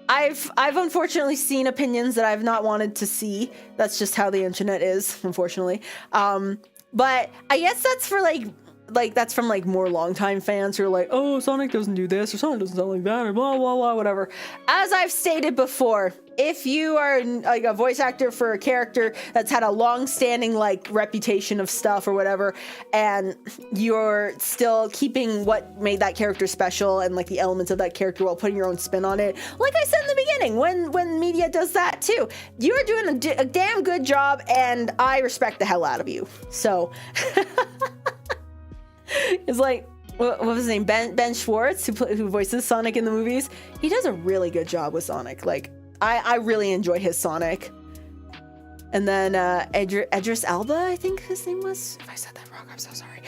I've unfortunately seen opinions that I've not wanted to see. That's just how the internet is, unfortunately. But I guess that's for like that's from like more longtime fans who are like, oh, Sonic doesn't do this, or Sonic doesn't sound like that, or blah blah blah, whatever. As I've stated before, if you are like a voice actor for a character that's had a long-standing like reputation of stuff or whatever, and you're still keeping what made that character special and like the elements of that character while putting your own spin on it, like I said in the beginning, when media does that too, you're doing a damn good job, and I respect the hell out of you. So. It's like, what was his name? Ben Schwartz, who voices Sonic in the movies. He does a really good job with Sonic. Like, I really enjoy his Sonic. And then Idris Elba, I think his name was. If I said that wrong, I'm so sorry.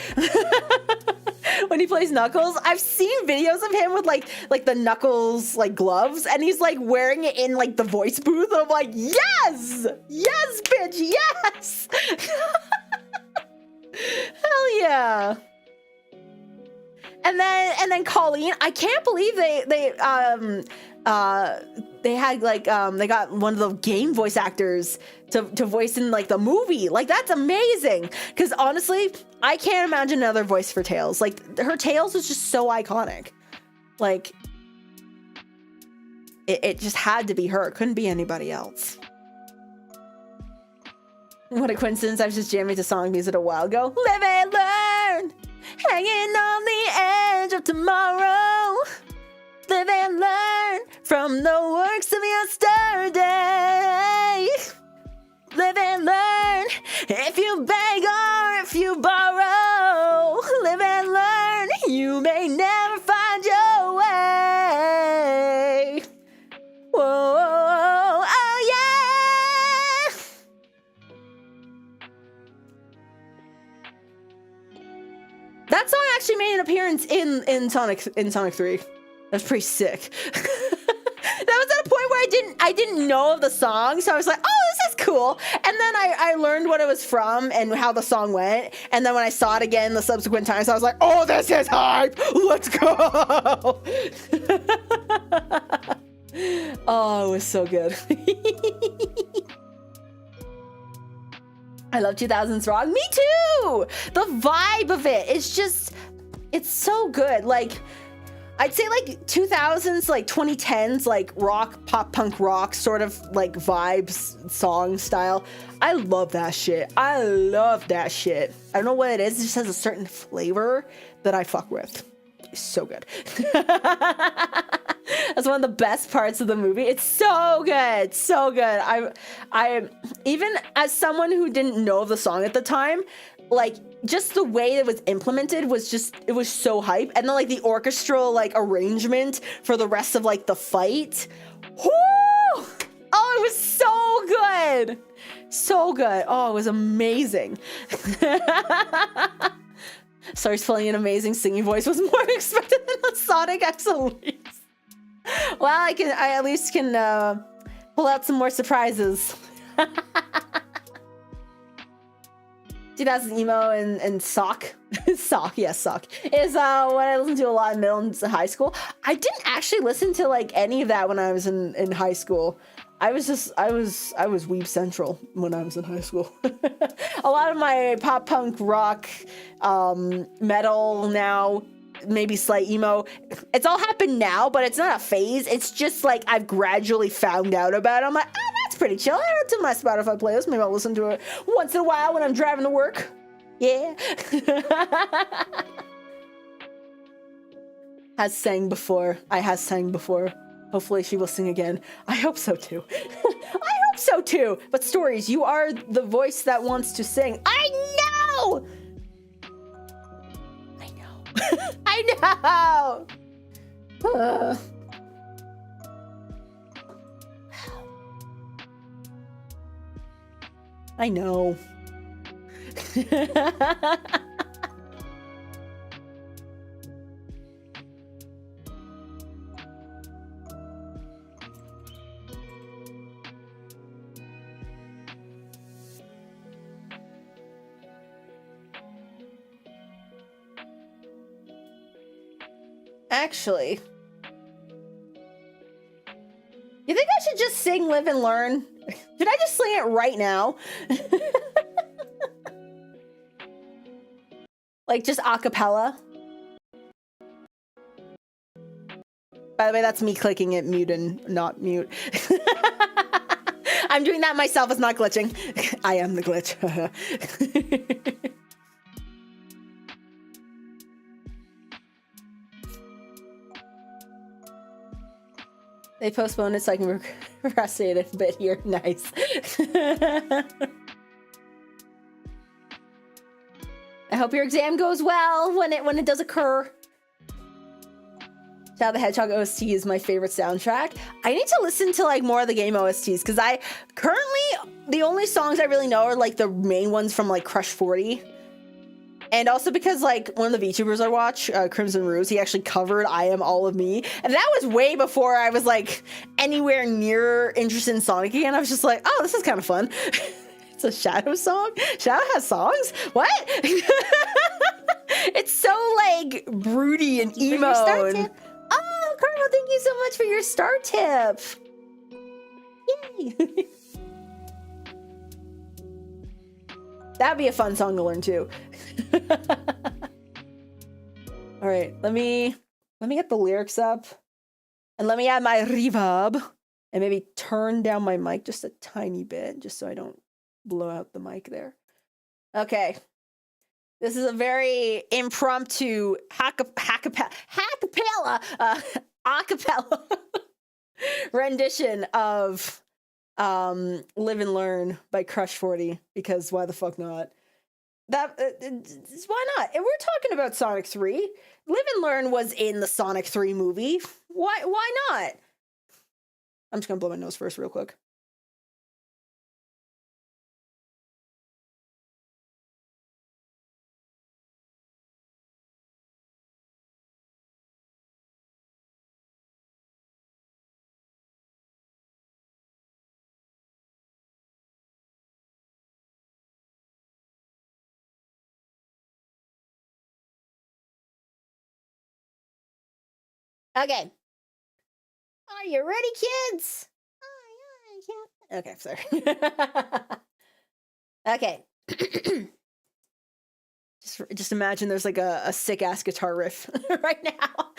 When he plays Knuckles, I've seen videos of him with like the Knuckles like gloves, and he's like wearing it in like the voice booth. And I'm like, yes, bitch, yes. Hell yeah. And then Colleen, I can't believe they had like they got one of the game voice actors to voice in like the movie. Like, that's amazing. Because honestly, I can't imagine another voice for Tails. Like, her Tails was just so iconic. Like, it just had to be her. It couldn't be anybody else. What a coincidence! I was just jamming to song music a while ago. Live and learn. Hanging on the edge of tomorrow. Live and learn from the works of yesterday. Live and learn if you beg or if you borrow. Live and learn, you may never find your way. Whoa, oh yeah. That song actually made an appearance in Sonic 3. That's pretty sick. That was at a point where I didn't know of the song, so I was like, oh, this is cool. And then I learned what it was from and how the song went. And then when I saw it again the subsequent times, I was like, oh, this is hype. Let's go. Oh, it was so good. I love 2000s rock. Me too. The vibe of it, it's so good. Like, I'd say like 2000s, like 2010s, like rock, pop punk rock sort of like vibes, song style. I love that shit. I love that shit. I don't know what it is. It just has a certain flavor that I fuck with. It's so good. That's one of the best parts of the movie. It's so good. So good. I even as someone who didn't know the song at the time, like just the way it was implemented was it was so hype. And then like the orchestral like arrangement for the rest of like the fight. Whoo! Oh, it was so good. So good. Oh, it was amazing. Star's playing an amazing singing voice was more expected than the Sonic X Elise. Well, I at least can pull out some more surprises. 2000 emo and sock. Sock, yes, sock is what I listened to a lot in middle and high school. I didn't actually listen to like any of that when I was in high school. I was Weeb Central when I was in high school. A lot of my pop punk rock, metal now, maybe slight emo. It's all happened now, but it's not a phase. It's just like I've gradually found out about it. I'm like, oh, that's pretty chill. I add it to my Spotify playlist. Maybe I'll listen to it once in a while when I'm driving to work. Yeah. Has sang before. I has sang before. Hopefully she will sing again. I hope so too. I hope so too. But Stories, you are the voice that wants to sing. I know! I know. I know! I know. Actually, you think I should just sing Live and Learn? Should I just sing it right now? Like just a cappella? By the way, that's me clicking it mute and not mute. I'm doing that myself, it's not glitching. I am the glitch. They postponed it so I can procrastinate a bit here. Nice. I hope your exam goes well when it does occur. Shadow the Hedgehog OST is my favorite soundtrack. I need to listen to like more of the game OSTs because I currently the only songs I really know are like the main ones from like Crush 40. And also because like one of the VTubers I watch, Crimson Ruse, he actually covered I Am All of Me. And that was way before I was like anywhere near interested in Sonic again. I was just like, oh, this is kind of fun. It's a Shadow song? Shadow has songs? What? It's so like broody and emo. Oh, Carmel, thank you so much for your star tip. Yay. That'd be a fun song to learn too. All right, let me get the lyrics up and let me add my reverb and maybe turn down my mic just a tiny bit just so I don't blow out the mic there. Okay. This is a very impromptu acapella rendition of Live and Learn by Crush 40 because why the fuck not? Why not? And we're talking about Sonic 3. Live and Learn was in the Sonic 3 movie. Why not? I'm just gonna blow my nose first real quick. Okay. Are you ready, kids? Okay, sorry. Okay. just imagine there's like a sick ass guitar riff right now.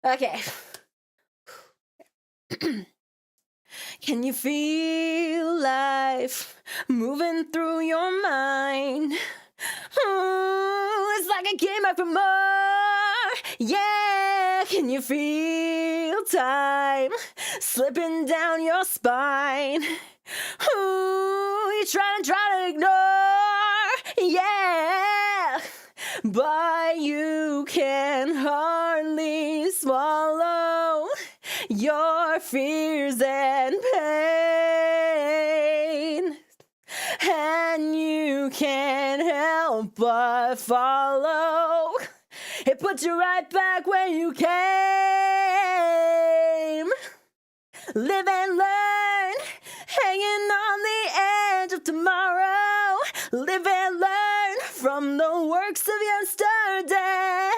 Okay. Can you feel life moving through your mind? Ooh, it's like a game after more. Yeah, can you feel time slipping down your spine? Ooh, you try to ignore. Yeah, but you can hardly swallow your fears and pain, and you can't help but follow. It puts you right back where you came. Live and learn, hanging on the edge of tomorrow. Live and learn from the works of yesterday.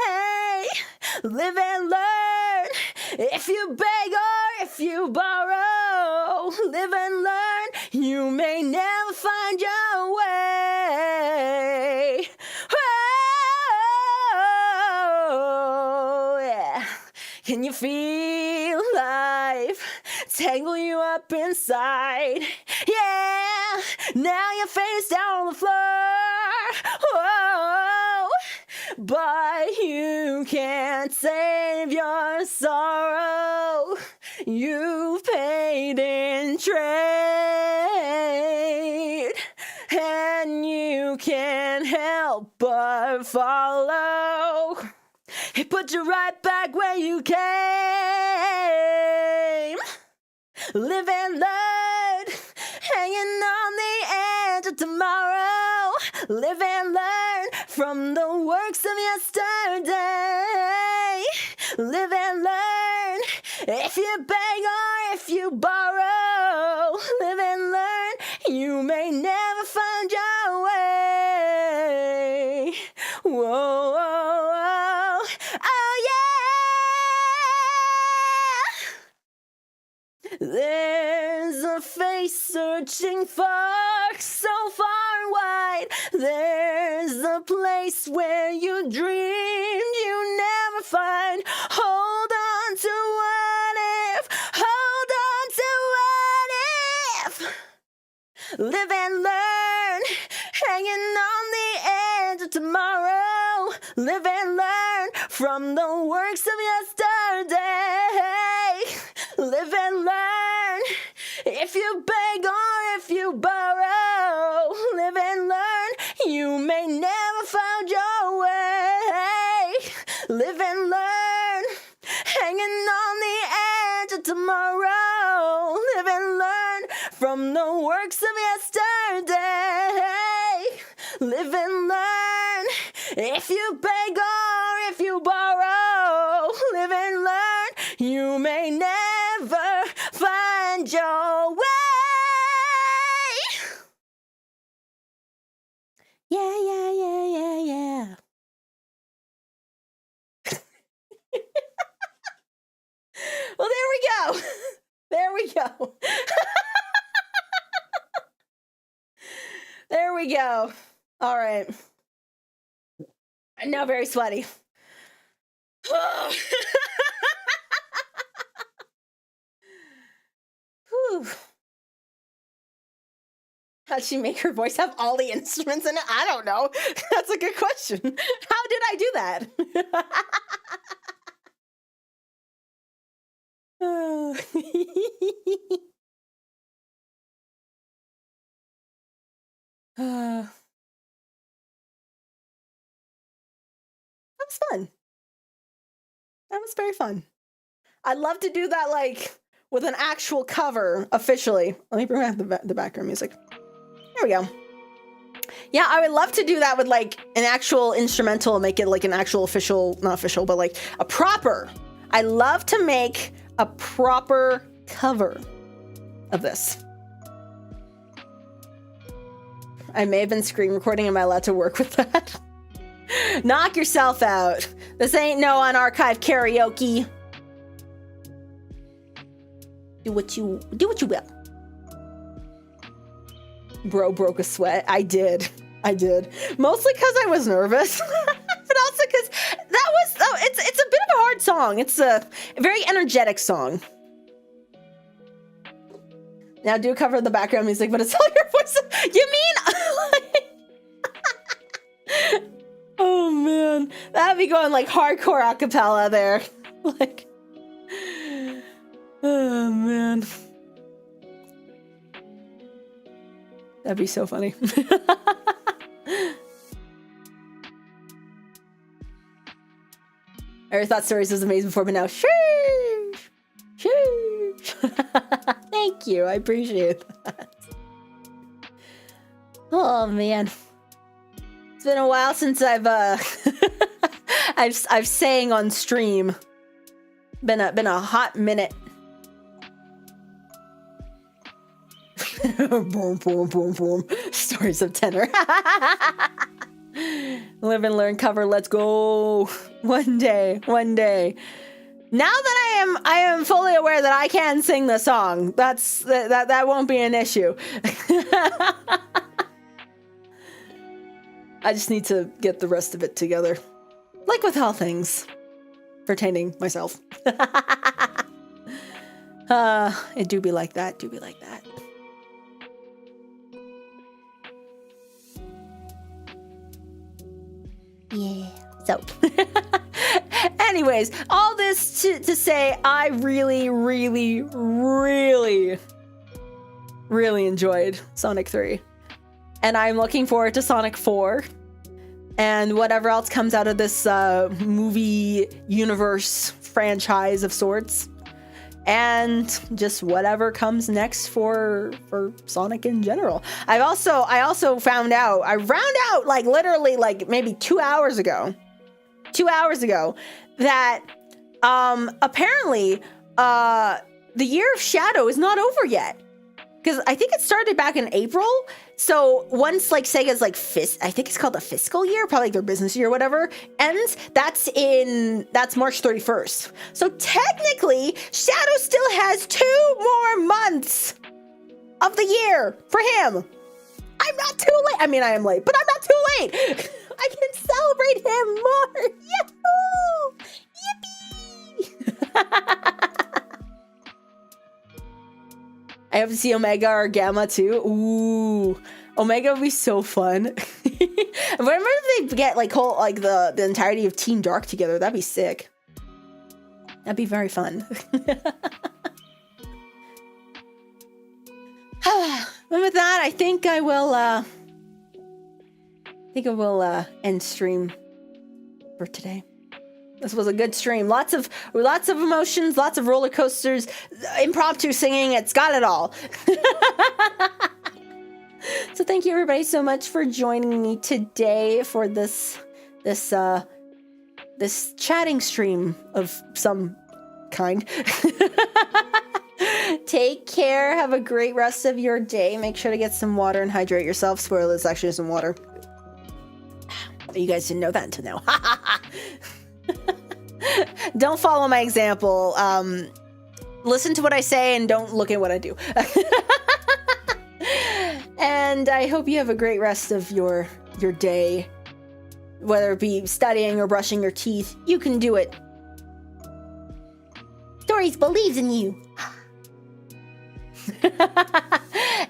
Live and learn, if you beg or if you borrow. Live and learn, you may never find your way. Oh, yeah. Can you feel life tangle you up inside? Yeah, now you're face down on the floor. Whoa, but you can't save your sorrow. You've paid in trade, and you can't help but follow. It put you right back where you came. Live and learn, hanging on the edge of tomorrow. Live and learn from the works of yesterday. Live and learn, if you beg or if you borrow. Live and learn, you may never find your way. Whoa, whoa, whoa. Oh yeah. There's a face searching far, so far and wide. There's a place where you dreamed you never find. Hold on to what if. Hold on to what if. Live and learn, hanging on the edge of tomorrow. Live and learn from the works of yesterday. Live and learn, if you beg or if you borrow. Live and learn, you may never find your way. Live and learn, hanging on the edge of tomorrow. Live and learn from the works of yesterday. Live and learn, if you beg or if you borrow. Live and learn, you may never find your way. Yeah, yeah, yeah, yeah, yeah. Well, there we go. There we go. There we go. All right. I'm now very sweaty. Whew. How'd she make her voice have all the instruments in it? I don't know. That's a good question. How did I do that? That was fun. That was very fun. I'd love to do that, like, with an actual cover, officially. Let me bring back the background music. There we go. Yeah, I would love to do that with, like, an actual instrumental, make it, like, an actual official, not official, but, like, a proper. I love to make a proper cover of this. I may have been screen recording. Am I allowed to work with that? Knock yourself out. This ain't no unarchived karaoke. Do what you will. Bro broke a sweat. I did. Mostly because I was nervous, but also because it's a bit of a hard song. It's a very energetic song. Now do cover the background music, but it's all your voice. You mean? Oh man, that'd be going like hardcore acapella there. Like, oh man. That'd be so funny. I already thought Stories was amazing before, but now, sheesh. Thank you, I appreciate that. Oh man, it's been a while since I've I've sang on stream. Been a hot minute. Boom, boom, boom, boom. Stories of tenor. Live and learn cover. Let's go. One day. Now that I am fully aware that I can sing the song, that won't be an issue. I just need to get the rest of it together. Like with all things pertaining myself. It do be like that. Yeah. So, anyways, all this to say, I really enjoyed Sonic 3. And I'm looking forward to Sonic 4. And whatever else comes out of this movie universe franchise of sorts. And just whatever comes next for Sonic in general. I also found out, like literally like maybe 2 hours ago that apparently the Year of Shadow is not over yet. Because I think it started back in April. So once like Sega's like I think it's called the fiscal year, probably like their business year or whatever, ends, that's March 31st. So technically, Shadow still has 2 more months of the year for him. I'm not too late. I mean, I am late, but I'm not too late. I can celebrate him more. Yahoo! Yippee! I hope to see Omega or Gamma too. Ooh, Omega would be so fun. Remember if they get like the entirety of Team Dark together? That'd be sick. That'd be very fun. And with that, I think I will end stream for today. This was a good stream. Lots of emotions, lots of roller coasters, impromptu singing. It's got it all. So thank you everybody so much for joining me today for this chatting stream of some kind. Take care. Have a great rest of your day. Make sure to get some water and hydrate yourself. Spoiler, it's actually some water. You guys didn't know that until now. Don't follow my example. Listen to what I say and don't look at what I do. And I hope you have a great rest of your day. Whether it be studying or brushing your teeth, you can do it. Stories believes in you.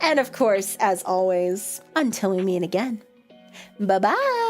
And of course, as always, until we meet again. Bye-bye.